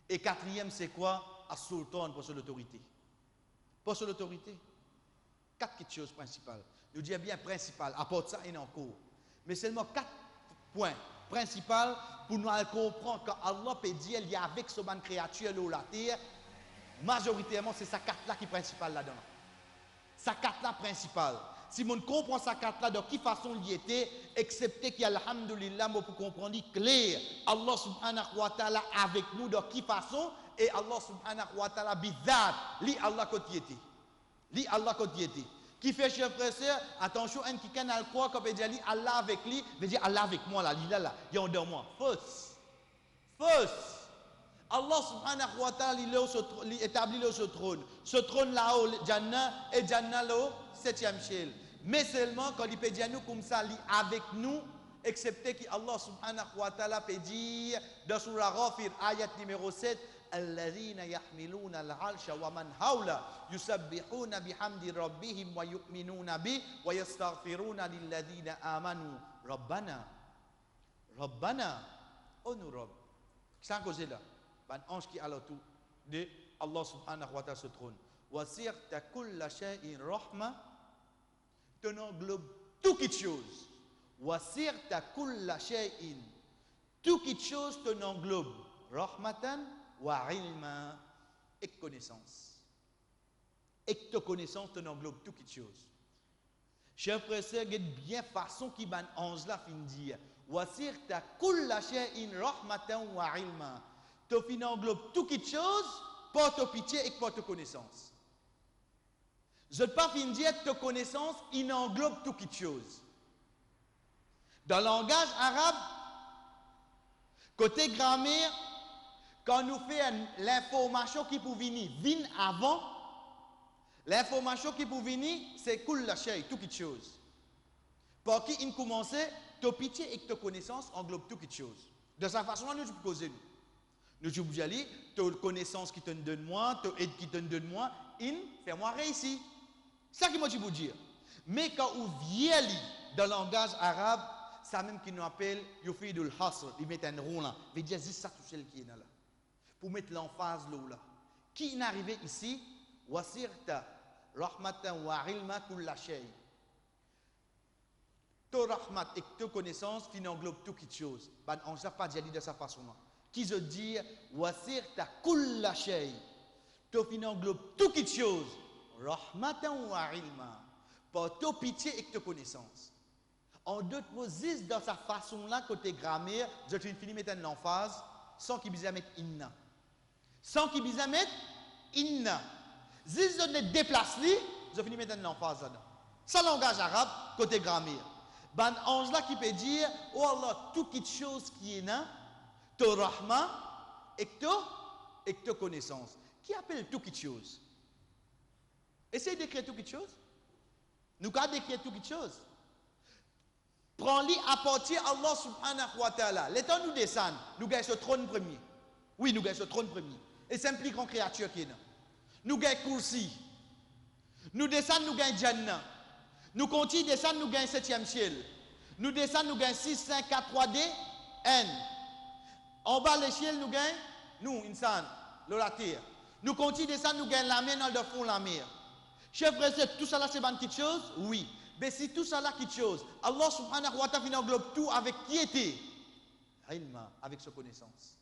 Et quatrième, c'est quoi? As-sultan, pour l'autorité. Pour l'autorité. Quatre choses principales. Nous disons bien principales, apporte ça et encore. Mais seulement 4 points principaux pour nous comprendre qu'Allah peut dire il y a avec ce ban créature de la terre. Majoritairement, c'est sa carte là qui est principale là-dedans. Sa carte là principale. Si on comprend sa carte là, de quelle façon il était, excepté qu'il y a alhamdulillah, pour comprendre clair, Allah subhanahu wa ta'ala avec nous, de quelle façon, et Allah subhanahu wa ta'ala bizarre, li Allah côté était. Li Allah côté était. Qui fait, chers frères et sœurs, attention, un qui a le croire, quand il dit Allah avec lui, veut dire Allah avec moi, là, là, il y a un moi. Fausse. Fausse. Allah subhanahu wa ta'ala, il établit ce trône. Ce trône là-haut, Jannah, et Jannah là-haut, 7e ciel. Mais seulement quand il peut dire nous comme ça, il est avec nous, excepté qu'Allah subhanahu wa ta'ala peut dire dans Surah Ghafir, ayat numéro 7, الذين يحملون العرش ومن حوله يسبحون بحمد ربهم ويؤمنون به ويستغفرون للذين آمنوا ربنا oh nous Rob qui s'en cause là un ange qui a l'autour de Allah subhanahu wa ta'ala ce trône wasirta kulla shay'in rahma ton englobe tout quelque chose wasirta kulla shay'in tout quelque chose ton englobe rahmatan wa ilma et connaissance. Et que connaissance te englobe tout quelque chose. Chers frères et sœurs, il y a bien façon qui ban ange là fin dire. Wasir ta kulla shay'in rahmatan wa ilma. Te fin englobe tout quelque chose, porte pitié et porte connaissance. Je ne pas fin dire te connaissance, il englobe tout quelque chose. Dans le langage arabe, côté grammaire, quand nous faisons l'information qui peut venir, vient avant, l'information qui peut venir, c'est cool la chair, tout quelque chose. Pour qui il commence, ta pitié et ta connaissance englobe tout quelque chose. De cette façon-là, nous pouvons poser nous. Nous pouvons dire, ta connaissance qui te donne moi, ta aide qui te donne moi, fais-moi réussir. C'est ça que moi je peux dire. Mais quand on vient dans le langage arabe, c'est même qui nous appelle Yufidul Hasr, il met un rond là. Il veut dire, c'est ça tout seul qui est là. Pour mettre l'emphase là. Qui est arrivé ici? Wasirta rahmatan wa ilma kulla shay. To rahmat et to connaissance qui englobe tout quelque chose. Ben on ne pas dire de sa façon là. Qui se dit wasirta kulla shay. To fin englobe tout quelque chose. Rahmatan wa ilma. Pour to pitié et to connaissance. En d'autres mots, dans sa façon là côté grammaire, je finis mettre une emphase sans qu'il puisse mettre inna. Sans qu'il puisse mettre inna. Si je ne déplace lui, je finis mettre une emphase là-dedans. Ça langage arabe côté grammaire. Ben ange là qui peut dire oh Allah tout quelque chose qui est là, to rahma et to connaissance. Qui appelle tout quelque chose? Essayez d'écrire tout quelque chose. Nous avons d'écrire tout quelque chose. Prends-les à partir Allah subhanahu wa ta'ala. L'état nous descend, nous gagnons ce trône premier. Oui, nous gagnons ce trône premier. Et c'est impliqué en créature qui est là. Nous gagnons Kursi. Nous descendons, nous gagnons Jannah. Nous continuons descendre, nous gagnons 7e ciel. Nous descendons, nous gagnons 6, 5, 4, 3D, N. En bas les ciels, nous gagnons, nous, insan, la terre. Nous continuons descendre, nous gagnons la mer dans le fond de la mer. Chers frères et sœurs, tout ça là, c'est une petite chose? Oui. Mais si tout ça là, quelque chose, Allah subhanahu wa ta'ala englobe tout avec qui était? Ilma, avec sa connaissance.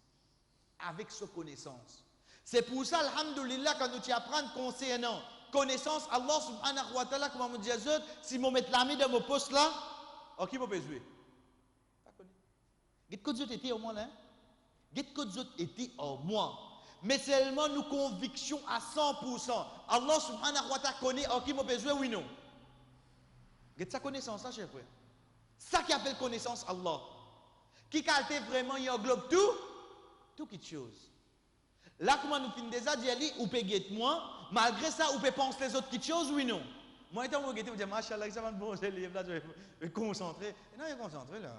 Avec sa connaissance. C'est pour ça, alhamdulillah, quand nous apprenons concernant connaissance, Allah subhanahu wa ta'ala, comme on dit, si je mets la main dans mon poste là, qui m'a besoin? Pas connu. Qu'est-ce que vous était au moins là? Qu'est-ce que vous était au moins? Mais seulement nous conviction à 100%. Allah subhanahu wa ta'ala connaît qui m'a besoin, oui non? Qu'est-ce que sa connaissance là, chers frères? Ça qui appelle connaissance Allah. Qui qualité vraiment, il englobe tout quelque chose. Là, comment nous finissons déjà dire, ou peut guetter moi, malgré ça, ou peut penser les autres petites choses, oui non. Moi, étant regardé, je dis, machallah, ça va bon, je vais concentrer. Et non, il est concentré là.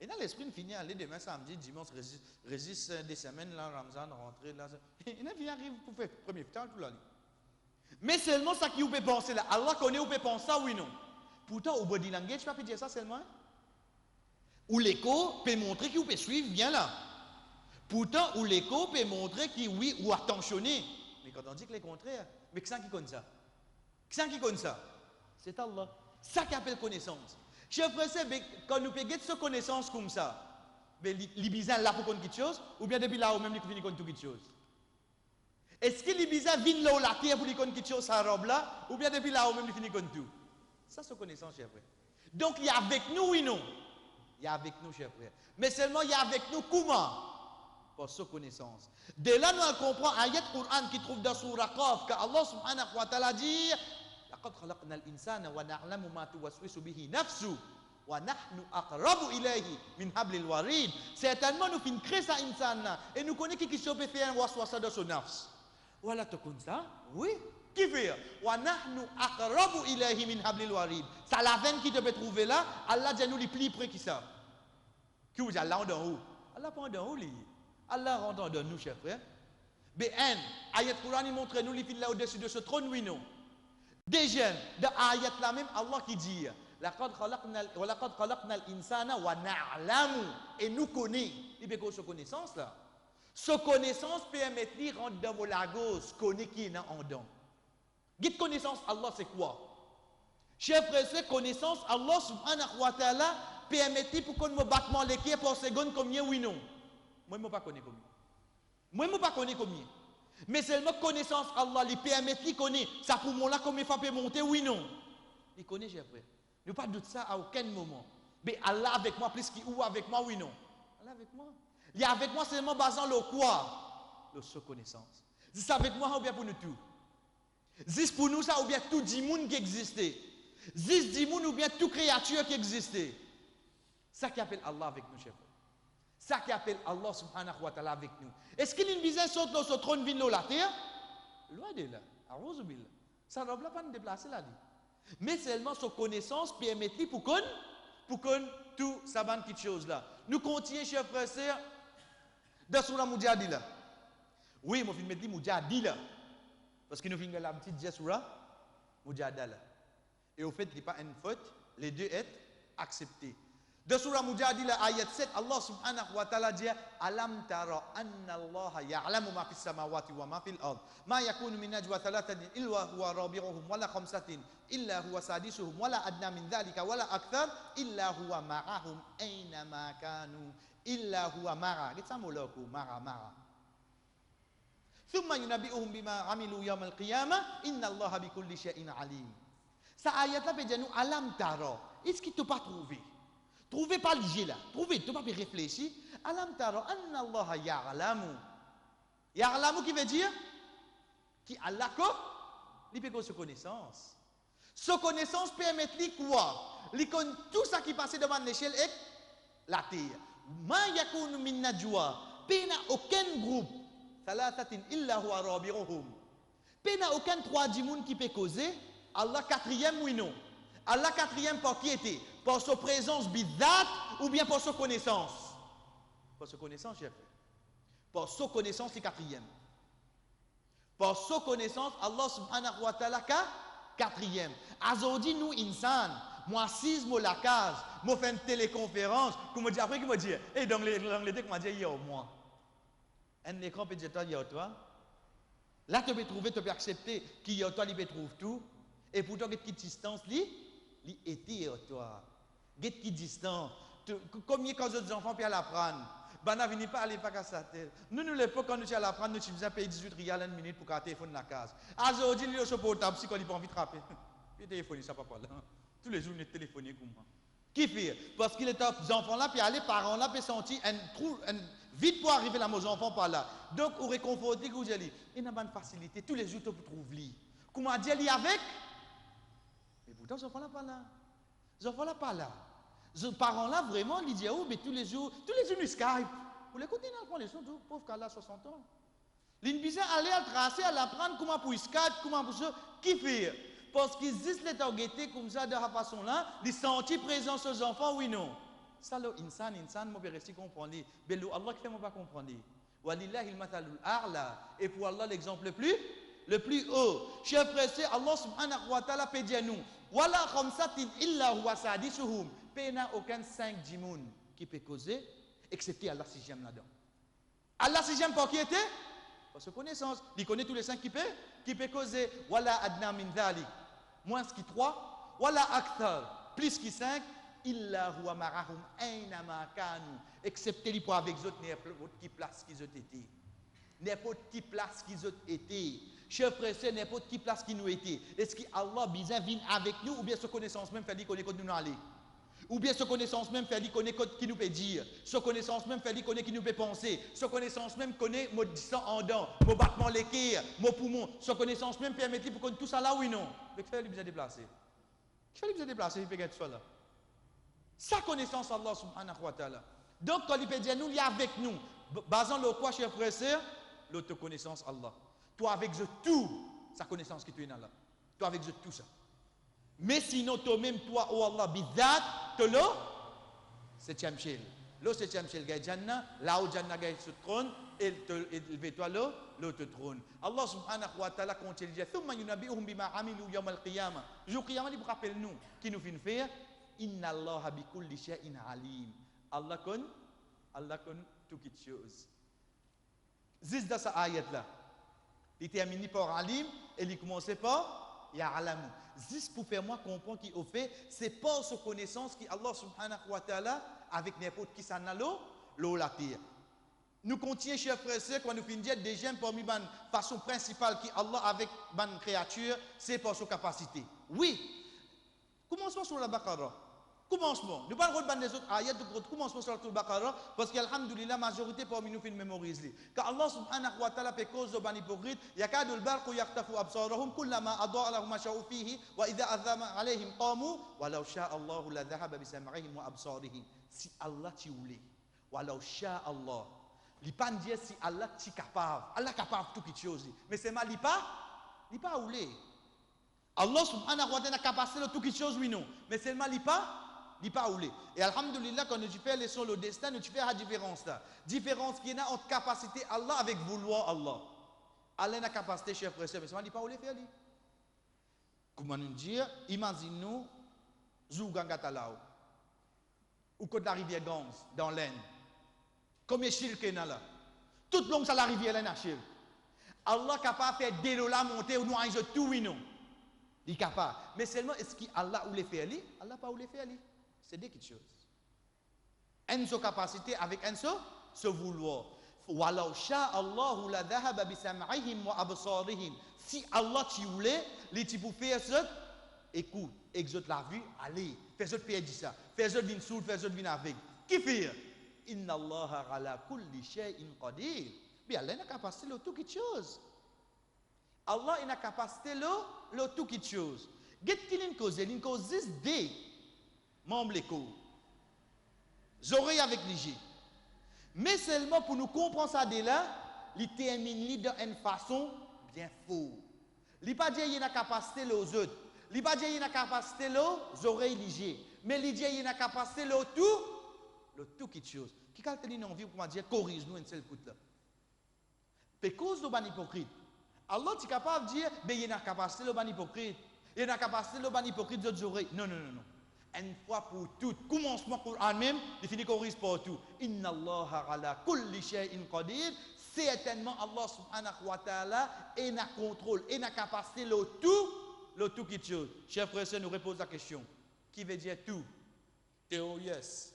Et dans l'esprit, il finit à aller demain, samedi, dimanche, résiste des semaines, là, Ramzan, rentrer là. Et il arrive pour faire le premier temps, tout là. Mais seulement ça qui vous peut penser là. Allah connaît où peut penser ça, oui, non. Pourtant, au body language, tu peux dire ça seulement. Ou l'écho peut montrer qu'il peut suivre bien là. Pourtant, ou l'écho peut montrer qu'il oui ou attentionné. Mais quand on dit que le contraire, mais qui c'est qui connaît ça? Qui c'est qui connaît ça? C'est Allah. Ça qui appelle connaissance. Chers frères, quand nous payons cette connaissance comme ça, les bizarres là pour connaître quelque chose, ou bien depuis là, ou même ils finissent connaître quelque chose. Est-ce que les bizarres viennent là où la terre pour connaître quelque chose, ça robe là, ou bien depuis là, ou même ils finissent connaître tout? Ça, c'est connaissance, chers frères. Donc, il y a avec nous, oui, non? Il y a avec nous, chers frères. Mais seulement, il y a avec nous comment? Pour sa connaissance. De là, nous comprenons ayat Coran qui trouve dans Surah Qaf, que Allah subhanahu wa ta'ala dit لقد خلقنا الإنسان ونعلم ما توسوس به نفسه ونحن أقرب إليه من حبل الوريد. Certainement, nous finissons créer ça insan et nous connaissons qui peut faire un waswasa dans son nafs. Voilà, tu connais ça? Oui. Qui fait? وَنَحْنُ أَقْرَبُ إِلَيْهِ مِنْ حَبْلِ الْوَرِيدِ. Ça la veine qui te peut trouver là, Allah dit nous les plus près qui ça. Qui vous dit Allah en haut? Allah pas en haut, Allah rentre dans nous, chers frères. BN, ayat Quran, il montre nous les filles là au-dessus de ce trône, oui, non. Déjà, dans ayat là même, Allah qui dit لَقَدْ خَلَقْنَا الْإِنسَانَ وَنَعْلَمُ. Et nous connaissons. Il y a cette connaissance là. Cette connaissance permet de rendre dans vos lagos, connaître qui est en dedans. Cette connaissance, Allah, c'est quoi? Chers frères, cette connaissance, Allah subhanahu wa ta'ala permet pour qu'on me batte les pieds par seconde combien, oui, non. Moi, je ne sais pas combien. Moi, je ne sais pas combien. Mais seulement connaissance, Allah, lui permet de connaître. Ça pour moi là, combien il faut monter, oui, non. Il connaît, chers frères. Ne pas douter ça à aucun moment. Mais Allah avec moi, plus qu'il ou avec moi, oui, non. Allah avec moi. Il est avec moi seulement basant le quoi? Le se connaissance. C'est avec moi ou bien pour nous tout? C'est pour nous ça ou bien tout dimoun qui existait? C'est dimoun ou bien toute créature qui existait? Ça qui appelle Allah avec nous, chers frères. Ça qui appelle Allah subhanahu wa ta'ala avec nous. Est-ce qu'il y a une bizarre saute dans ce trône vide la terre? Loin de là. Arouzubillah. Ça ne va pas nous déplacer là. Mais seulement sa connaissance permet pour qu'on tout ça va quelque chose là. Nous continuons, chers frères et sœurs, dans Surah Mujadila. Oui, moi, je vais mettre Mujadila. Parce que nous finissons la petite Surah Mujadala. Et au fait, il n'y a pas une faute, les deux sont acceptés. Dans Surah Mujadila, ayat 7, Allah subhanahu wa ta'ala dit Alam tara anna Allah ya'lamu ma fis samawati wa ma fil ard. Ma yakunu min najwa thalathatin illa huwa rabi'uhum wala khamsatin illa huwa sadisuhum wala adna min dhalika wala akthar illa huwa ma'ahum aina ma kanu illa huwa mara. Kita mulaku mara. Thumma yunabbi'uhum bima amilu yawm al-qiyamah inna Allah bi kulli shay'in alim. Ça ayat là peut dire nous alam tara. Est-ce qu'il t'a pas trouvé? Trouvez pas le là. Trouvez, tu ne peux pas réfléchir. Alam tara anna Allah ya'lamu. Ya'lamu qui veut dire qui Allah il peut se connaissance. Ce connaissance permet quoi? Il connaît tout ça qui passait devant l'échelle et la terre. Ma yakunu min najwa. Pena aucun groupe. Thalathatin illa huwa rabi'uhum. Pena aucun trois dimoun qui peut causer. Allah quatrième oui non. Allah quatrième par qui était? Par sa présence bidat ou bien par sa connaissance? Par sa connaissance, chef. Par sa connaissance, c'est quatrième. Par sa connaissance, Allah subhanahu wa ta'ala quatrième. Azodi nous insan, moi 6 mots la case, moi fais une téléconférence, comme dit après qui me dit, et dans l'Angleterre, comment dire il y a au moins. Un écran peut dire toi, il y a toi. Là tu peux trouver, tu peux accepter qu'il y a toi, il peut trouver tout. Et pourtant, quelle distance li était toi. Quelle distance. Combien quand les enfants peuvent l'apprendre? Ben, on ne pas aller pas à sa tête. Nous, l'époque, quand nous allons l'apprendre, nous faisons payer 18 rials une minute pour qu'un téléphone la case. Aujourd'hui, il y a ce portable, si on n'a pas envie de frapper. Puis téléphoner, ça pas là. Tous les jours, nous téléphonons comme moi. Qui fait? Parce qu'il est les enfants là, puis les parents là, puis sentir un vite pour arriver là, nos enfants par là. Donc, on réconforte, vous allez. Il y a une facilité. Tous les jours, tu peux trouver. Comment dire, il y avec? Mais pourtant, ces enfants-là pas là. Ces enfants-là pas là. Ces parents-là, vraiment, ils disent, oh, mais tous les jours, nous Skype. Vous l'écoutez dans le fond, les gens, pauvre qu'elle a 60 ans. Ils disent, allez à tracer, à l'apprendre, comment pour Skype, comment pour ça. Qui fait? Parce qu'ils disent les targetés comme ça de la façon-là, ils sentent présence aux enfants, oui, non. Ça, là, insan, moi, je vais rester comprendre. Mais Allah qui fait moi pas comprendre. Walillahi al-mathalul a'la. Et pour Allah, l'exemple le plus haut. Chers frères, c'est Allah subhanahu wa ta'ala peut dire nous. Wala khamsatin illa huwa sadisuhum. Il n'y a aucun 5 djimoun qui peut causer, excepté Allah 6e là-dedans. Allah 6e par qui était? Par sa connaissance. Il connaît tous les 5 qui peut causer. Wala adna min dhalik. Moins qui 3. Wala akthar. Plus qui 5. Illa huwa marahum aynama kanu. Excepté les pour avec eux n'importe qui place qu'ils ont été. N'importe qui place qu'ils ont été. Chers frères, c'est n'importe qui place qu'ils nous étaient. Est-ce que Allah bizarre vient avec nous ou bien sa connaissance même fait qu'on est nous aller? Ou bien sa connaissance même fait qu'on est qui nous peut dire. Sa connaissance même fait qu'on est qui nous peut penser. Sa connaissance même connaît mon sang en dents, mon battement l'équerre, mon poumon. Sa connaissance même permet pour qu'on tout ça là oui non. Mais fait lui besoin déplacer. Fait lui besoin déplacer, il peut être ça là. Sa connaissance Allah subhanahu wa ta'ala. Donc quand il peut dire nous, il est avec nous. Basant le quoi, chers frères et sœurs? L'autoconnaissance Allah. Toi avec tout, sa connaissance qui tu es là. Toi avec tout ça. Mais sinon, toi-même, toi, oh Allah, bidat, te le, 7e ciel. Le 7e ciel, gagne Jannah, là où Jannah gagne ce trône, et toi le trône. Allah subhanahu wa ta'ala continue de dire, Thumma yunabi'uhum bima amilu yawm al-qiyamah. Jour qiyamah, il rappelle nous, qui nous fait faire, Inna Allah bi kulli shay'in alim. Allah connaît toutes les choses. Zis dans cette ayat là. Il termine par alim et il commence par ya'lamu. Zis pour faire moi comprendre qu'il au fait, c'est pas sa connaissance qui Allah subhanahu wa ta'ala avec n'importe qui s'en a l'eau la terre. Nous continuons, chers frères et sœurs, quand nous finissons déjà parmi la façon principale qui Allah avec la créature, c'est par sa capacité. Oui. Commençons sur la Baqarah. Commencement. Nous parlons pas des autres ayats, commençons sur la Baqarah, parce qu'alhamdoulilah, la majorité parmi nous fait mémoriser. Car Allah subhanahu wa ta'ala fait cause de ban hypocrite, yakadul barqu yaqtafu absarahum kullama adaa lahum ma sha'u fihi wa idha azama alayhim qamu wa law sha'a Allah la dhahaba bi sam'ihim wa absarihim. Si Allah t'y voulait, wa law sha'a Allah. Il pas dire si Allah t'y capable. Allah capable de toutes choses. Mais c'est mal il pas voulait. Allah subhanahu wa ta'ala a capacité de toutes les choses, oui, non. Mais seulement il pas oulé. Et alhamdulillah, quand nous faisons les sons, le destin, nous faisons la différence là. Différence qui est entre capacité Allah avec vouloir Allah. Allah a la capacité, chers frères et sœurs, mais seulement il pas oulé faire. Comment nous dire, imaginez-nous, Zougangatalao, ou côté de la rivière Gans, dans l'Aisne. Combien de chil qu'il y a là? Toute longue, ça la rivière l'Aisne, chil. Allah est capable de faire des lots monter ou nous avons tout, oui, non. Il est capable. Mais seulement, est-ce qu'Allah ou les faire lui? Allah pas ou les faire lui. C'est deux petites choses. Une seule capacité avec une seule vouloir. Walau sha'Allahu la dhahaba bi sam'ihim wa absarihim. Si Allah t'y voulait, il t'y pour faire ça, écoute, exote la vue, allez, fais ça perdre ça. Fais ça vin sourd, fais ça vin avec. Qui fait? Inna Allah ala kulli shay'in qadir. Mais Allah n'a capacité de toutes les choses. Allah a la capacité de toutes les choses. Qu'est-ce qu'il a une cause 10 D. Membre l'écho. Oreilles avec léger. Mais seulement pour nous comprendre ça de là, il termine de une façon bien faux. Il n'a pas dit qu'il a la capacité aux autres. Il n'a pas dit qu'il a la capacité aux oreilles légères. Mais il dit qu'il a la capacité de toutes les choses. Qui a une envie pour dire corrige-nous une seule coup là. Parce cause de ban hypocrite. Allah est capable de dire, mais il a la capacité de ban hypocrite. Il a la capacité de ban hypocrite des autres oreilles. Non. Une fois pour toutes, commencement pour même, il finit qu'on risque pour tout. Inna Allah ala kulli shay'in qadir. Certainement, Allah subhanahu wa ta'ala est na contrôle, est na capacité le tout qui chose. Chers frères et sœurs, nous répondons la question. Qui veut dire tout? Théo, yes.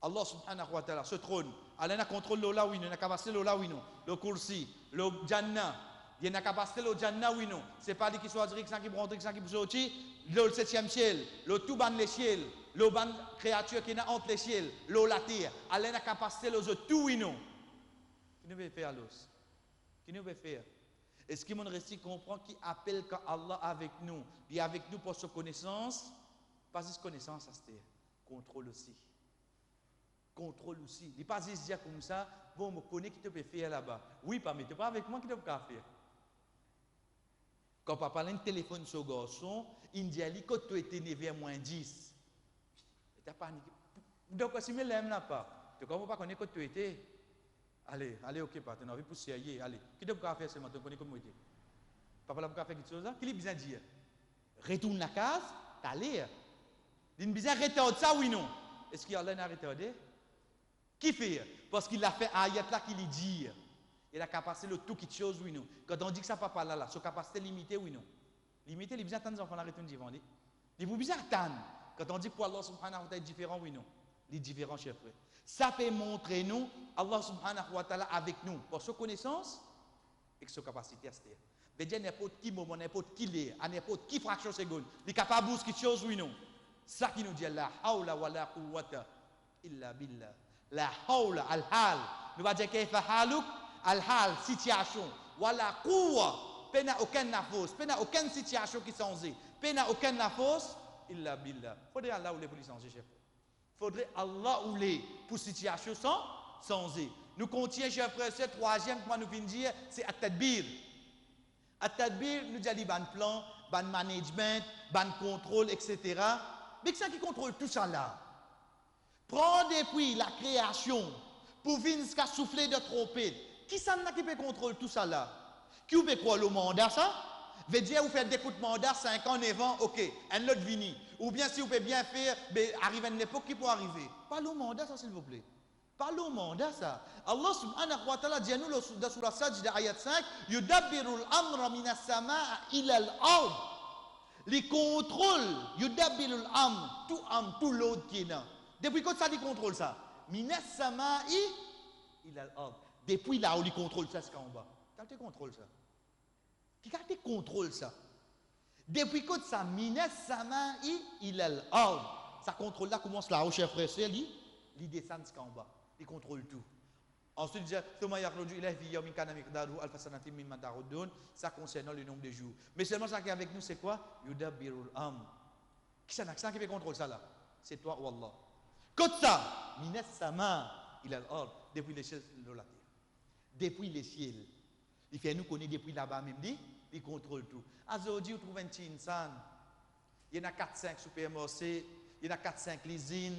Allah subhanahu wa ta'ala, ce trône, Allah na contrôle le là oui, il a capacité le là oui non. Le kursi, le Jannah. Il y a une capacité le Jannah, oui, non. Ce n'est pas lui qui soit direct, qui prend direct, qui sortir. Le 7e ciel, le tout ban les ciels, le ban créature qui est entre les ciels, l'eau la terre. Elle a une capacité le tout, oui, non. Qui ne veut faire l'os? Qui ne veut faire? Est-ce que mon récit comprend qui appelle quand Allah avec nous, et avec nous pour sa connaissance? Pas juste connaissance, ça c'est contrôle aussi. Contrôle aussi. Il n'est pas juste dire comme ça, bon, je connais qui te peut faire là-bas. Oui, pas, mais tu n'es pas avec moi qui te peut faire. Quand papa a un téléphone sur le garçon, il dit à lui, quand tu étais né vers moins 10. Il t'a paniqué. Donc, si je ne l'aime pas, tu ne comprends pas qu'on est quand tu étais. Allez, ok, pas, tu as envie de pousser, allez. Qui doit faire seulement, tu connais comment tu étais. Papa n'a pas fait quelque chose, qu'il est besoin de dire. Retourne la case, t'allais. Il a besoin de retarder ça, oui, non. Est-ce qu'il y a rien à retarder? Qui fait? Parce qu'il a fait ayat là qu'il dit. Il a capacité de tout quelque chose, oui, non. Quand on dit que ça papa là, sa capacité limitée, oui, non. Limitée, il a besoin d'attendre les enfants à retourner devant. Il a besoin d'attendre. Quand on dit que pour Allah subhanahu wa ta'ala est différent, oui, non. Il est différent, chef frère. Ça fait montrer nous, Allah subhanahu wa ta'ala avec nous, pour sa connaissance et sa capacité à se faire. Mais dire n'importe qui moment, n'importe qui l'est, à n'importe qui fraction de seconde, il est capable de quelque chose, oui, non. Ça qui nous dit la hawla wa la quwwata illa billah. La hawla, al-hal. Nous va dire kayfa haluk, al-hal, situation. Wa la quwwa, pena aucun nafos, pena aucune situation qui s'enlève. Pena aucun nafos illa billah. Faudrait Allah ou les pour les changer, chef. Faudrait Allah ou les pour situation sans. Nous contiens, chef frère, ce troisième point nous venons dire, c'est at-tadbir. At-tadbir, nous disons ban plan, ban management, ban contrôle, etc. Mais ça qui contrôle tout ça là. Prends depuis la création pour venir jusqu'à souffler de trompette. Qui ça qui peut contrôler tout ça là? Qui peut croire le mandat ça? Veut dire vous faites des coups de mandat 5 ans, 9 ans, ok, un autre vini. Ou bien si vous pouvez bien faire, mais arriver à une époque qui peut arriver. Pas le mandat ça s'il vous plaît. Pas le mandat ça. Allah subhanahu wa ta'ala dit à nous dans la Sajda ayat 5, yudabbirul amra minas samaa ila al-ard. Les contrôles, yudabbirul tout l'autre qui est là. Depuis quand ça dit contrôle ça? Minas samaa ila al-ard. Depuis là où il contrôle ça, c'est en bas. Quand tu contrôles ça? Qui te contrôle ça? Depuis quand ça minas samaa ila al-ard. Ça contrôle là commence là au chef frère, il descend jusqu'en bas. Il contrôle tout. Ensuite, ça concerne le nombre de jours. Mais seulement ça qui est avec nous, c'est quoi? Yudabbirul amr. Qui ça qui fait contrôle ça là? C'est toi ou Allah. Comme ça, minas sama il a l'ordre depuis les ciels de la terre. Depuis les ciels. Il fait nous connaître depuis là-bas même dit, il contrôle tout. Aujourd'hui, vous trouvez un petit insan. Il y en a 4-5 supermarchés, il y en a 4-5 usines,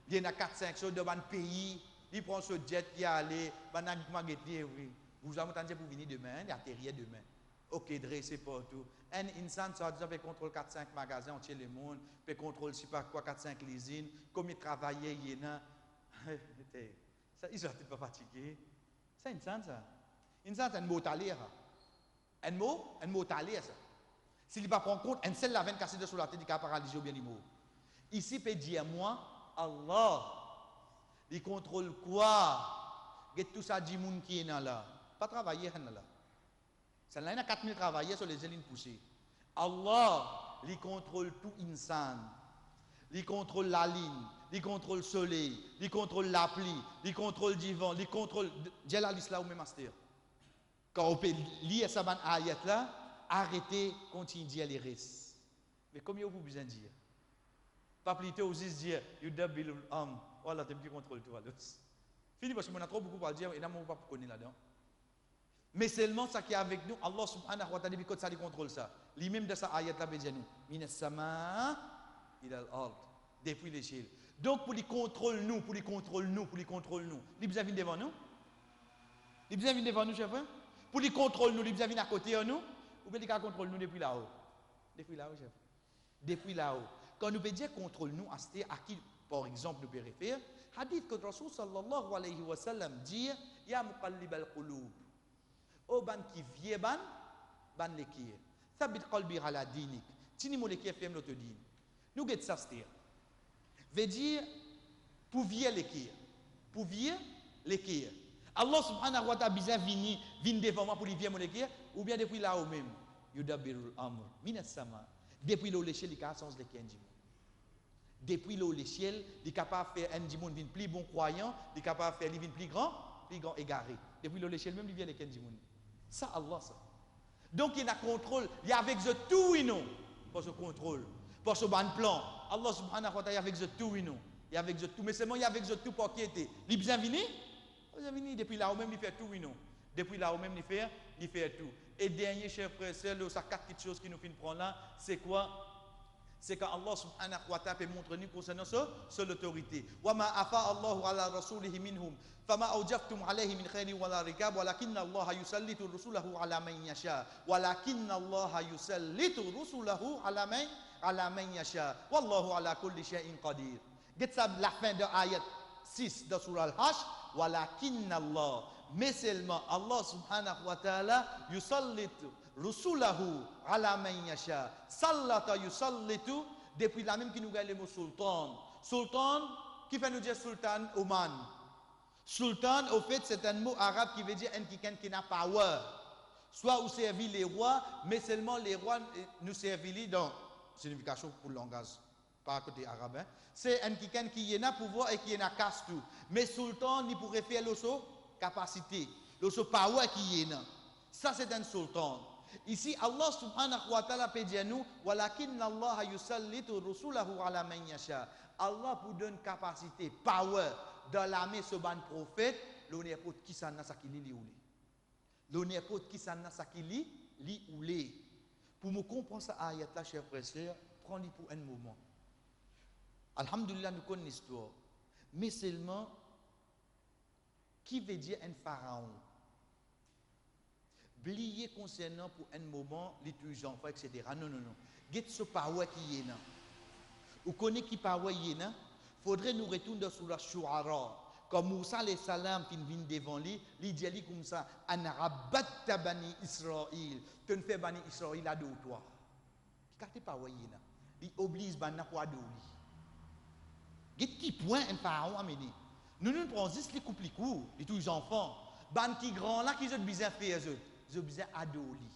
il y en a 4-5 choses dans un pays. Il prend ce jet qui est allé, oui. Vous avez entendu pour venir demain, il atterrit demain. Ok, dressé partout. Un insan, ça fait contrôle 4-5 magasins entiers le monde, peut contrôle, je sais pas quoi, 4-5 usines, combien de travailleurs il y en a. Ils sont pas fatigués. C'est insan ça. Insan, c'est un mot à lire. Un mot à lire ça. S'il ne prend pas en compte, un seul la veine cassée de sur la tête, il est paralysé ou bien il mot. Ici, peut dire moi, Allah. Il contrôle quoi? Get tout ça du monde qui est là. Pas travailler là. Ça là, il y a 4000 travailleurs sur les élines poussées. Allah, il contrôle tout insan. Il contrôle la ligne, il contrôle le soleil, il contrôle la pluie, il contrôle le vent, il contrôle. J'ai la liste là ou même master. Quand on peut lire ça ban ayat là, arrêtez, continuez à les restes. Mais comme vous besoin de dire? Pas plutôt aussi dire, yudabilul am. Voilà, tu me contrôle tout. Fini parce qu'on a trop beaucoup à dire et n'a pas connaître là-dedans. Mais seulement ça qui est avec nous, Allah subhanahu wa ta'ala, quand ça lui contrôle ça. Lui-même de sa ayat là, il dit nous, minas sama ila al-ard, depuis les ciels. Donc pour lui contrôle nous, il besoin de venir devant nous. Il besoin de venir devant nous, chef frère. Pour lui contrôle nous, il besoin de venir à côté de nous. Ou bien il contrôle nous depuis là-haut. Depuis là-haut, chef. Depuis là-haut. Quand nous pouvons dire contrôle nous, à qui, par exemple, nous pouvons référer, hadith que Rasul sallallahu alayhi wa sallam dit, ya muqallib al-qulub. O ban qui vient ban l'équipe. Thabit qalbi ala dinik. Tini mo l'équipe ferme notre din. Nous get ça c'est. Veut dire pour vier l'équipe. Pour vier l'équipe. Allah subhanahu wa ta'ala bizarre vini devant moi pour lui vier mon équipe ou bien depuis là haut même. Yudabbirul amr minas sama. Depuis là l'échelle il a sens l'équipe. Depuis là l'échelle il est capable de faire un dimon vin plus bon croyant, il est capable de faire vin plus grand égaré. Depuis là l'échelle même il vient l'équipe dimon. Ça Allah ça. Donc il a contrôle, il y a avec tout et non pour ce contrôle, pour ce bon plan. Allah subhanahu wa ta'ala avec tout et non. Il y a avec tout mais seulement il y a avec tout pour qui était. Il bien venu depuis là où même il fait tout et non. Depuis là où même il fait tout. Et dernier, chers frères et sœurs, ça quatre petites choses qui nous finissent prendre là, c'est quoi? C'est quand Allah subhanahu wa ta'ala peut montrer nous concernant l'autorité. Wa ma afa Allahu ala rasulihi minhum fama awjaftum alayhi min khairin wala rikab walakinna Allah yusallitu rusulahu ala man yasha walakinna Allah yusallitu rusulahu ala man yasha wallahu ala kulli shay'in qadir. Get ça la fin de ayat 6 de surah Al-Hashr, walakinna Allah, mais seulement Allah subhanahu wa ta'ala yusallitu rusulahu ala man yasha. Sallata yusallitu, depuis la même qui nous gagne le mot sultan. Sultan, qui fait nous dire sultan Oman. Sultan, au fait, c'est un mot arabe qui veut dire un quelqu'un qui n'a pas power. Soit où servit les rois, mais seulement les rois nous servent dans signification pour le langage, pas à côté arabe. Hein. C'est un quelqu'un qui a pouvoir et qui a casse tout. Mais sultan, il pourrait faire le capacité, le power qui est là. Ça, c'est un sultan. Ici, Allah subhanahu wa ta'ala peut dire nous, walakinna Allah yusallitu rusulahu ala man yasha. Allah pour donne capacité, power dans l'armée ce ban prophète, l'honneur pour qui ça n'a ça qui li ou li. L'honneur pour qui ça n'a ça qui li ou li. Pour me comprendre ça ayat là, chers frères et sœurs, prenez pour un moment. Alhamdulillah, nous connaissons l'histoire. Mais seulement, qui veut dire un pharaon? Oubliez concernant pour un moment les tous enfants, etc. Non, non, non. Get ce power qui est là. Vous connaissez qui power qui est là? Faudrait nous retourner sur la Shu'ara. Comme Moussa alayhi salam qui vient devant lui, il dit comme ça, Anarabatta bani Israël. Tu ne fais bani Israël à deux ou toi. Qui ne power qui est là? Il oblige bani pour deux. Get qui point un pharaon amené? Nous nous prenons juste les couples courts, les tous enfants. Ban qui grand là qui ont besoin de faire eux. Ils ont besoin d'adoli.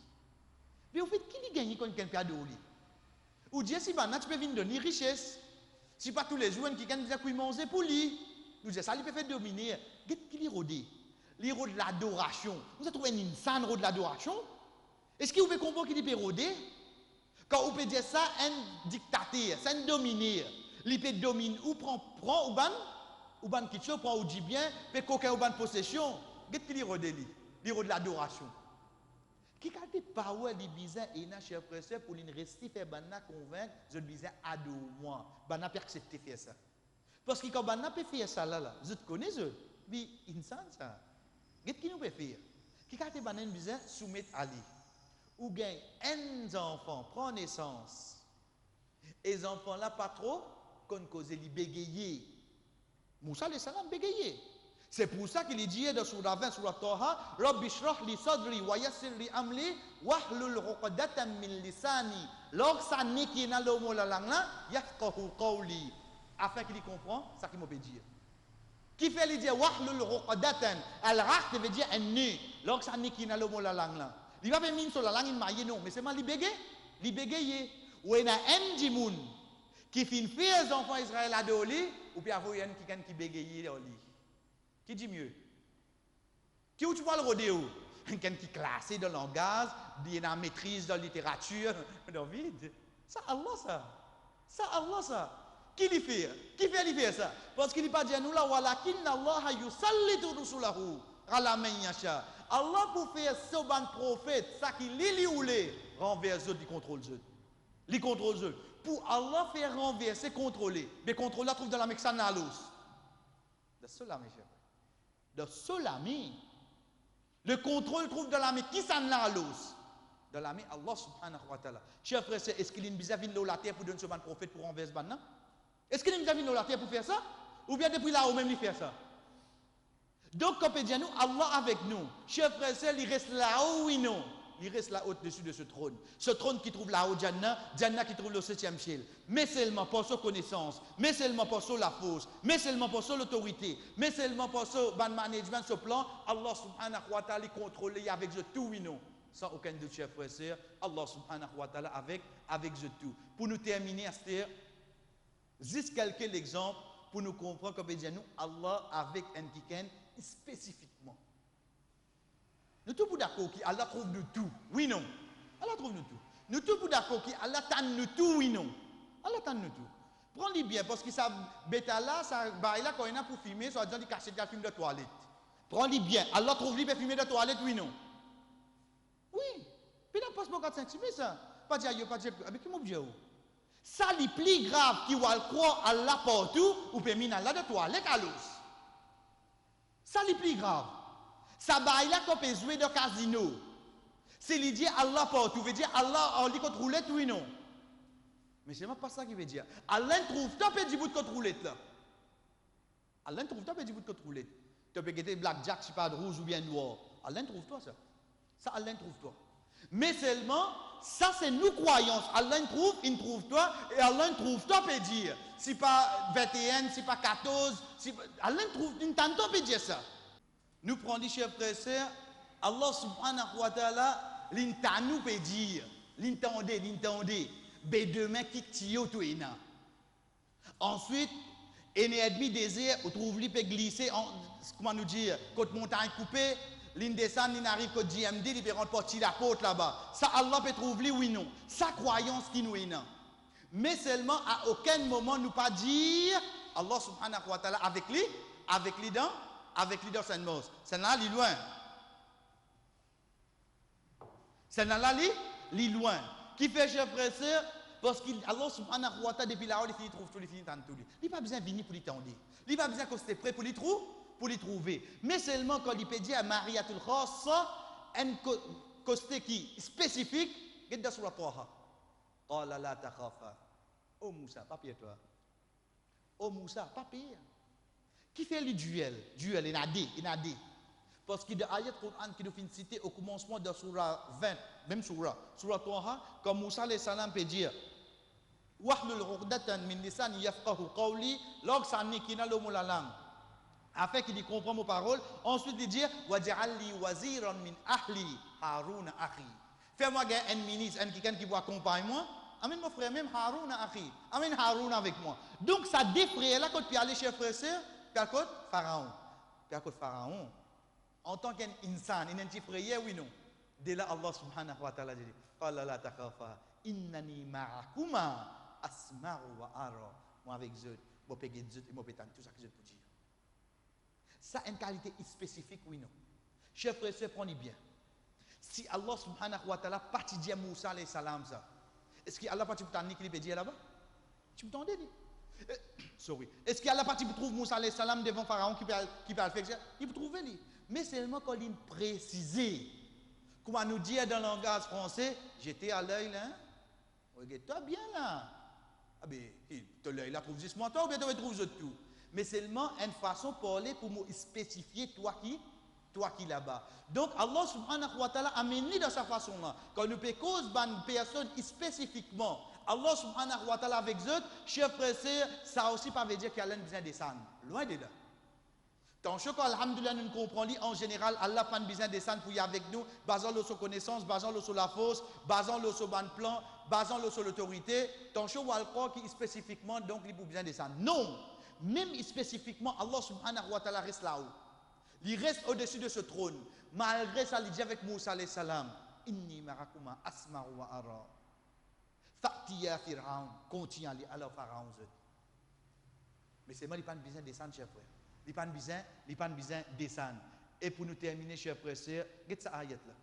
Mais au fait, qui les gagne quand quelqu'un adoli? Ou dire si ban tu peux venir donner richesse. Si pas tous les jours qui gagnent besoin de manger pour lui. Nous disons ça, il peut faire dominer. Qui les rôder? Les rôdes de l'adoration. Vous avez trouvé une insane rôde de l'adoration? Est-ce que vous pouvez comprendre qu'il peut rôder? Quand vous pouvez dire ça, un dictateur, c'est un dominateur. Il peut dominer ou prend ou ban qui prend ou dit bien, fait qu'aucun ou ban possession. Qu'est-ce qu'il rôde lui? Il rôde de l'adoration. Qui a des power de bizarre et n'a chers frères sœurs pour les rester faire banna convaincre je bizarre ado moi banna peut accepter faire ça parce que quand banna peut faire ça là je te connais eux mais insan ça qu'est-ce qui nous peut faire qui a des banna bizarre soumettre à lui ou gain un enfant prend naissance et les enfants là pas trop qu'on cause les bégayer Moussa alayhi salam bégayer. C'est pour ça qu'il est dit dans Surah 20, Surah Taha, Rabbi shrah li sadri wa yassir li amli wahlul 'uqdatan min lisani. Lorsque ça n'est qui n'a le mot la langue là, yafqahu qawli. Afin qu'il comprend ça qu'il m'a dire. Qui fait lui dire wahlul 'uqdatan, al-raq veut dire un nez. Lorsque ça n'est qui n'a le mot la langue là. Il va pas mine sur la langue il maille non, mais c'est mal li bégayer. Ou il y a un dimoun qui fin fait les enfants Israël à doli ou puis avoir un qui bégayer doli. Qui dit mieux? Qui où tu vois le rodéo? Quelqu'un qui est classé dans le langage, qui a une maîtrise de la littérature. David, ça Allah ça. Ça Allah ça. Qui lui fait? Qui fait lui faire ça? Parce qu'il n'est pas dit à nous là, walakinna Allah yusallitu rusulahu ala man yasha. Allah pour faire ce ban prophète, ça qui li ou les renverse eux, il contrôle eux. Il contrôle eux. Pour Allah faire renverser, contrôler. Mais contrôler trouve dans la Mexanalos. De cela, mes chers. De cela, le contrôle trouve dans la main. Qui s'en a l'os? Dans la main, Allah subhanahu wa ta'ala. Chers frères, est-ce qu'il y a une bizarre de la terre pour donner ce ban prophète pour renverser ban? Est-ce qu'il y a une bizarre de la terre pour faire ça? Ou bien depuis là, ou même il fait ça? Donc, quand on dit nous, Allah avec nous. Chers frères, il reste là-haut, oui, non. Il reste là au-dessus de ce trône. Ce trône qui trouve là-haut, Jannah qui trouve le 7e ciel. Mais seulement pour sa connaissance, mais seulement pour sa la force, mais seulement pour son autorité, mais seulement pour son management, ce plan, Allah subhanahu wa ta'ala contrôle avec ce tout, oui, non. Sans aucun doute, chers frères et sœurs, Allah subhanahu wa ta'ala avec ce tout. Pour nous terminer, Esther, juste quelques exemples pour nous comprendre comme dit nous, Allah avec un kiken spécifiquement. Nous tous d'accord qui Allah trouve nous tout. Oui, non. Allah trouve nous tout. Nous tous d'accord qui Allah tend nous tout. Oui, non. Allah tend nous tout. Prends-le bien parce que ça bêta là, ça baille là quand il y a pour filmer, ça dit cacher le film de toilette. Prends-le bien. Allah trouve lui pour filmer de toilette. Oui, non. Oui. Puis dans passe 4-5 ça. Pas dire, pas dire, avec qui m'objet ou? Ça, les plus grave qui va croire à Allah partout, ou peut mettre là de toilette à l'os. Ça, les plus grave. Ça, bah, il a qu'on peut jouer de casino. C'est lui dire Allah partout, veut dire Allah, on dit qu'on roulette, oui, non. Mais c'est même pas ça qui veut dire. Allah trouve, tu peux dire bout de côte roulette là. Allah trouve, tu peux dire bout de côte roulette. Tu peux guetter blackjack, si pas de rouge ou bien noir. Allah trouve toi ça. Ça, Allah trouve toi. Mais seulement, ça c'est nous croyances. Allah trouve, il trouve toi, et Allah trouve toi, peut dire. Si pas 21, si pas 14, si pas... Allah trouve, il t'entend peut dire ça. Nous prenons, chers frères et sœurs, Allah subhanahu wa ta'ala, l'intanou peut dire, l'intendez, mais demain qui tire tout est là. Ensuite, un ennemi désir, on trouve lui peut glisser, comment nous dire, côte montagne coupée, l'in descend, l'in arrive côte JMD, il peut rentrer la côte là-bas. Ça, Allah peut trouver lui, oui, non. Sa croyance qui nous est là. Mais seulement, à aucun moment, nous pas dire, Allah subhanahu wa ta'ala, avec lui dans cette mose. C'est là, il est loin. C'est là, il est loin. Qui fait, chers frères et sœurs, parce qu'Allah subhanahu wa ta'ala, depuis là, il trouve tout, il finit tout. Il n'a pas besoin de venir pour l'étendre. Il n'a pas besoin qu'on soit prêt pour les trouver. Mais seulement quand il peut dire à Mariatul Khassa, un côté qui est spécifique, il est dans la Torah. Qala la takhafa. Oh Moussa, pas pire toi. Oh Moussa, pas pire. Qui fait le duel? Duel, il a dit. Parce que dans l'ayat Coran qui nous fait citer au commencement de Surah 20, même Surah Torah, comme Moussa alayhi salam peut dire Wahlul uqdatan min lisani yafqahu qawli, log sani kina lo la langue, afin qu'il comprenne mes paroles. Ensuite il dit waj'al li waziran min ahli Harun akhi. Fais-moi un ministre, quelqu'un qui va accompagner moi. Amène mon frère même Harun akhi. Amène Harun avec moi. Donc ça défraie là quand tu aller chez frère sœur, puis à côté Pharaon. En tant qu'un insan, il est frère, oui non. De là, Allah subhanahu wa ta'ala dit qala la takhafa innani ma'akuma asma'u wa ara. Moi avec eux, moi péguer eux et moi pétan tout ça que je peux dire. Ça une qualité spécifique, oui non. Chers frères et sœurs, prenez bien. Si Allah subhanahu wa ta'ala parti dire Moussa alayhi salam ça, est-ce qu'Allah parti pour t'amener qu'il peut dire là-bas? Tu me t'entends dire? Sorry. Est-ce qu'Allah parti pour trouver Moussa alayhi salam devant Pharaon qui peut le faire? Il peut trouver lui. Mais seulement quand il précise, comment nous dire dans le langage français, j'étais à l'œil là, regarde-toi bien là. Ah ben, l'œil là trouve juste moi toi ou bien tu trouves tout. Mais seulement une façon de parler pour me spécifier toi qui là-bas. Donc Allah subhanahu wa ta'ala a mené de cette façon-là. Quand nous peut cause une personne spécifiquement, Allah subhanahu wa ta'ala avec eux, chers frères et sœurs, ça aussi pas veut dire qu'il y a besoin de descendre. Loin de là. Tant que alhamdoulilah nous comprenons en général, Allah n'a pas besoin de descendre pour y avec nous, basant sur connaissance, basant sur la force, basant sur le plan, basant sur l'autorité. Tant que vous allez qui spécifiquement, donc il a besoin de descendre. Non, même spécifiquement, Allah subhanahu wa ta'ala reste là-haut. Il reste au-dessus de ce trône. Malgré ça, il dit avec Moussa alayhi salam, inni marakuma asma'u wa ara. Fa'tiya Fir'aun, continue à aller à Pharaon. Mais c'est moi qui n'ai pas besoin de descendre, chers frères. Il n'y a pas besoin de descendre. Et pour nous terminer, chers frères et sœurs, regardez cette ayat-là.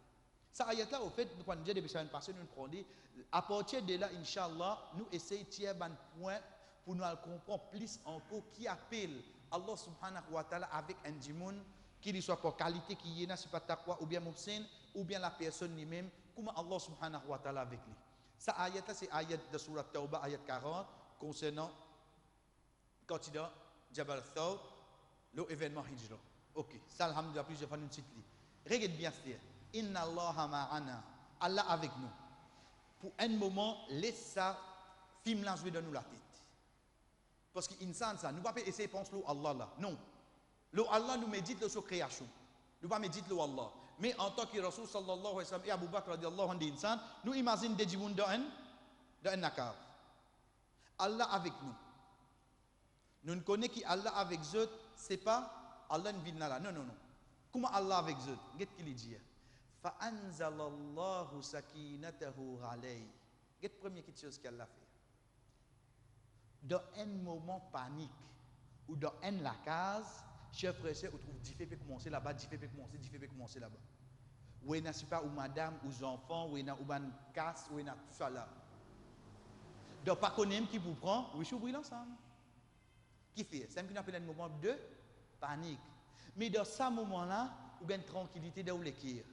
Cette ayat-là, au fait, quand nous disons depuis une passée, nous prenons, à partir de là, Inch'Allah, nous essayons de tirer un point pour nous comprendre plus encore qui appelle Allah subhanahu wa ta'ala avec un djimoun, qu'il soit pour qualité qui y est, si pas taqwa, ou bien Moussen, ou bien la personne lui-même, comment Allah subhanahu wa ta'ala avec lui. Cette ayat-là, c'est ayat de Surah Tawbah, ayat 40, concernant continent Jabal Thawr, l'événement Hijra. Ok, ça, alhamdulillah, plusieurs fois nous citons. Regarde bien ce que Inna Allah ma'ana, Allah avec nous. Pour un moment, laisse ça, film là jouer dans nous la tête. Parce qu'insan ça, nous ne pouvons pas essayer de penser à Allah là. Non. Le Allah nous médite sur création. Nous ne pas méditer le Allah. Mais en tant que Rasul sallallahu alayhi wa sallam et Abu Bakr radiallahu anhu insan, nous imaginons des djimoun dans un nakar. Allah avec nous. Nous ne connaissons qu'Allah avec eux, ce n'est pas Allah ne vit là. Non. Comment Allah avec eux? Qu'est-ce qu'il dit? Fa'anzalallahu sakinatahu alayhi. Qu'est-ce la première chose qu'Allah fait? Dans un moment panique ou dans la case, chers frères et sœurs, on trouve diffé peut commencer là-bas, diffé peut commencer là-bas. Ou il n'y a pas ou madame, ou enfants, ou il y a une casse, ou il y a tout ça là. Donc, pas qu'on aime qui vous prend, oui, je suis ensemble. Qui fait? C'est un appelle un moment de panique. Mais dans ce moment-là, vous avez une tranquillité de l'écrire.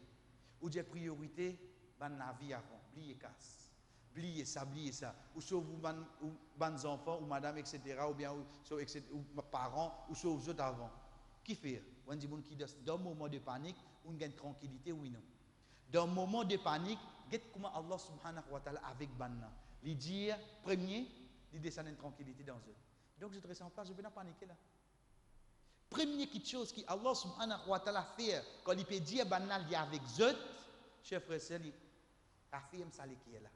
Vous avez priorité dans la vie avant. Oubliez casse. Oubliez ça, oubliez ça. Ou sur vous, les enfants, ou madame, etc., ou bien ou parents, ou sur vous autres avant. Qui fait? On dit qui dans un moment de panique, on a une tranquillité, oui, non. Dans un moment de panique, regardez comment Allah subhanahu wa ta'ala avec Banna. Il dit, premier, il descend une tranquillité dans eux. Donc je te reste en place, je ne vais pas paniquer là. Première chose que Allah subhanahu wa ta'ala fait, quand il peut dire Banna, il y a avec eux, chers frères, c'est il affirme ça qui est là.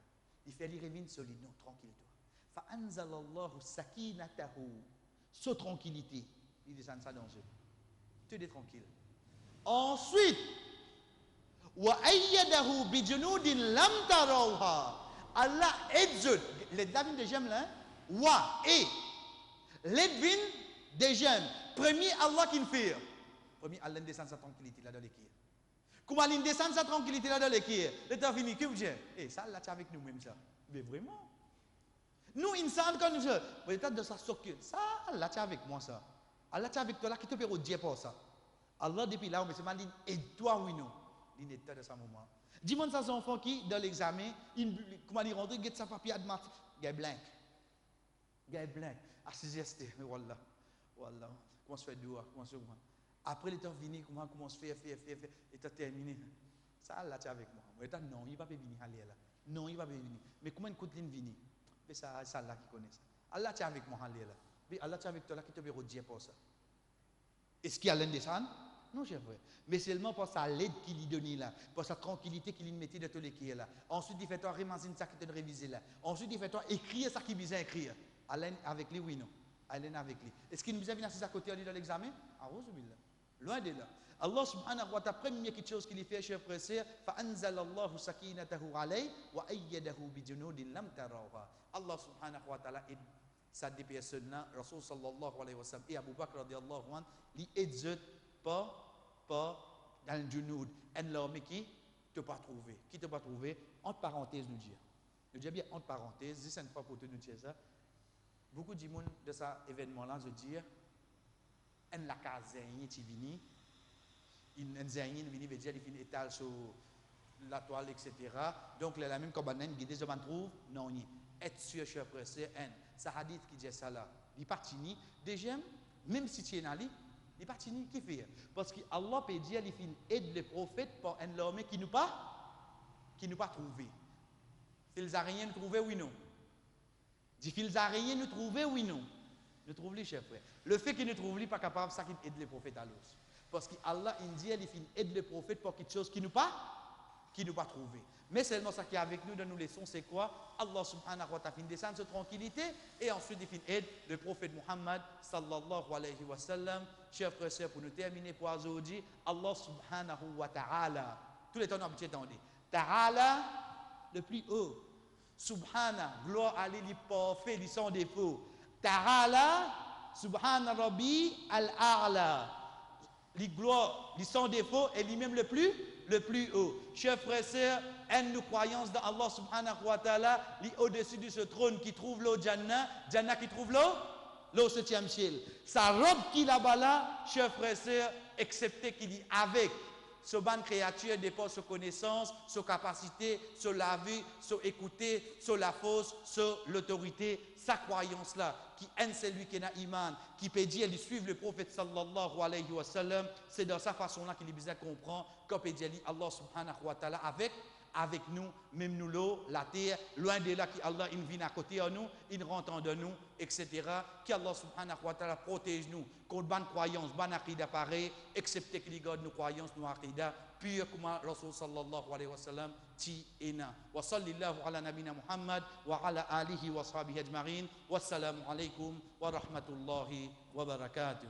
Il fait les revenir solide, non, tranquille-toi. Fa anzalallahu sakinatahu, so tranquillité, il descend ça dans eux. Tu es tranquille. Ensuite, wa ayyadahu bi junudin lam tarawha. Allah aide les davines de j'aime là, wa et les davines de j'aime. Premier Allah qui le fait. Premier Allah descend sa tranquillité là dans l'équipe. Comment il descend sa tranquillité là dans l'équipe. Le temps fini que vous dites, eh ça là tu avec nous même ça. Mais vraiment. Nous insan quand nous peut-être de ça soccer. Ça Allah tu avec moi ça. Allah tu avec toi là qui te peut redire pour ça. Allah depuis là on me dit mal aide-toi oui non. Il est de ce moment. Dis-moi ça enfant qui dans l'examen, comment il rentre, il sa papier à maths, il blanc. Il blanc. Ah c'est geste, voilà. Voilà. Comment se fait doigt, comment se après le temps fini, comment se fait et tu terminé. Ça là tu avec moi. Moi non, il va pas venir aller là. Non, il va pas venir. Mais comment une coutine venir? Mais ça là qui connaît ça. Allah tu avec moi aller là. Mais Allah tu avec toi là qui te veut redire pour ça. Est-ce qu'il y a l'un descendre? Non, j'ai vrai. Mais seulement pour sa l'aide qu'il lui donne là, pour sa tranquillité qu'il lui mettait de tous les qui est là. Ensuite, il fait toi réimaginer ça qui te réviser là. Ensuite, il fait toi écrire ça qui besoin écrire. Alain avec lui, oui, non. Alain avec lui. Est-ce qu'il nous a venir assis à côté de l'examen? Ah, loin de là. Allah subhanahu wa ta'ala, première chose qu'il fait, chers frères et sœurs, fa'anzalallahu sakinatahu alayhi wa ayyadahu bi junudin lam tarawha. Allah subhanahu wa ta'ala aide ça des personnes là, Rasul sallallahu alayhi wa sallam et Abu Bakr radiyallahu anhu, li aide pas dans le junoud, un homme qui ne pas trouvé, entre parenthèses nous dire bien entre parenthèses, c'est une fois pour nous dire ça. Beaucoup de monde de cet événement-là, je dis, un la case qui vient, un zénien vient veut dire il finit étal sur la toile etc. Donc la même comme un guidé je m'en trouve non ni être sûr cher pressé un ça hadith qui dit ça là il partini déjà même si tu es allé il partini qui fait parce que Allah peut dire il fin aide le prophète pour un homme qui nous pas trouvé ils a rien trouvé oui non dit qu'ils a rien nous trouvé oui non nous trouve les chers frères le fait qu'il ne trouve pas capable ça qui aide le prophète à l'os parce qu'Allah dit il fin aide le prophète pour quelque chose qui nous pas trouvé. Mais seulement ça qui est avec nous dans nos leçons, c'est quoi? Allah subhanahu wa ta'ala fin descend de tranquillité et ensuite il fin aide le prophète Muhammad sallallahu alayhi wa sallam. Chers frères et sœurs, pour nous terminer pour aujourd'hui, Allah subhanahu wa ta'ala, tous les temps nous habitués d'entendre. Ta'ala, le plus haut. Subhana, gloire à lui, parfait, lui sans défaut. Ta'ala, subhana rabbi al-a'la. Les gloires, les sans défaut et lui-même le plus haut. Chers frères et sœurs, une croyance dans Allah subhanahu wa ta'ala, au-dessus de ce trône qui trouve l'eau Jannah, Jannah qui trouve l'eau au 7e ciel. Sa robe qui là-bas là, chers frères et sœurs, excepté qu'il y avec ce bonne créature dépend sur connaissance, sur capacité, sur la vue, sur écouter, sur la force, sur l'autorité. Sa croyance là, qui aime celui qui a iman, qui peut dire, il suit le prophète sallallahu alayhi wa sallam, c'est dans sa façon là qu'il est besoin de comprendre, qu'on peut dire Allah subhanahu wa ta'ala avec nous, même nous l'eau, la terre, loin de là, qui Allah il vient à côté de nous, il rentre de nous, etc. Qu'Allah subhanahu wa ta'ala protège nous contre bonne croyance, bonne aqida pareil, excepté que les gars nos croyances, nos aqida, pure comme Rasul sallallahu alayhi wa sallam, ti ena. Wa sallallahu ala nabina Muhammad wa ala alihi wa sahbihi ajma'in. Wassalamu alaykum wa rahmatullahi wa barakatuh.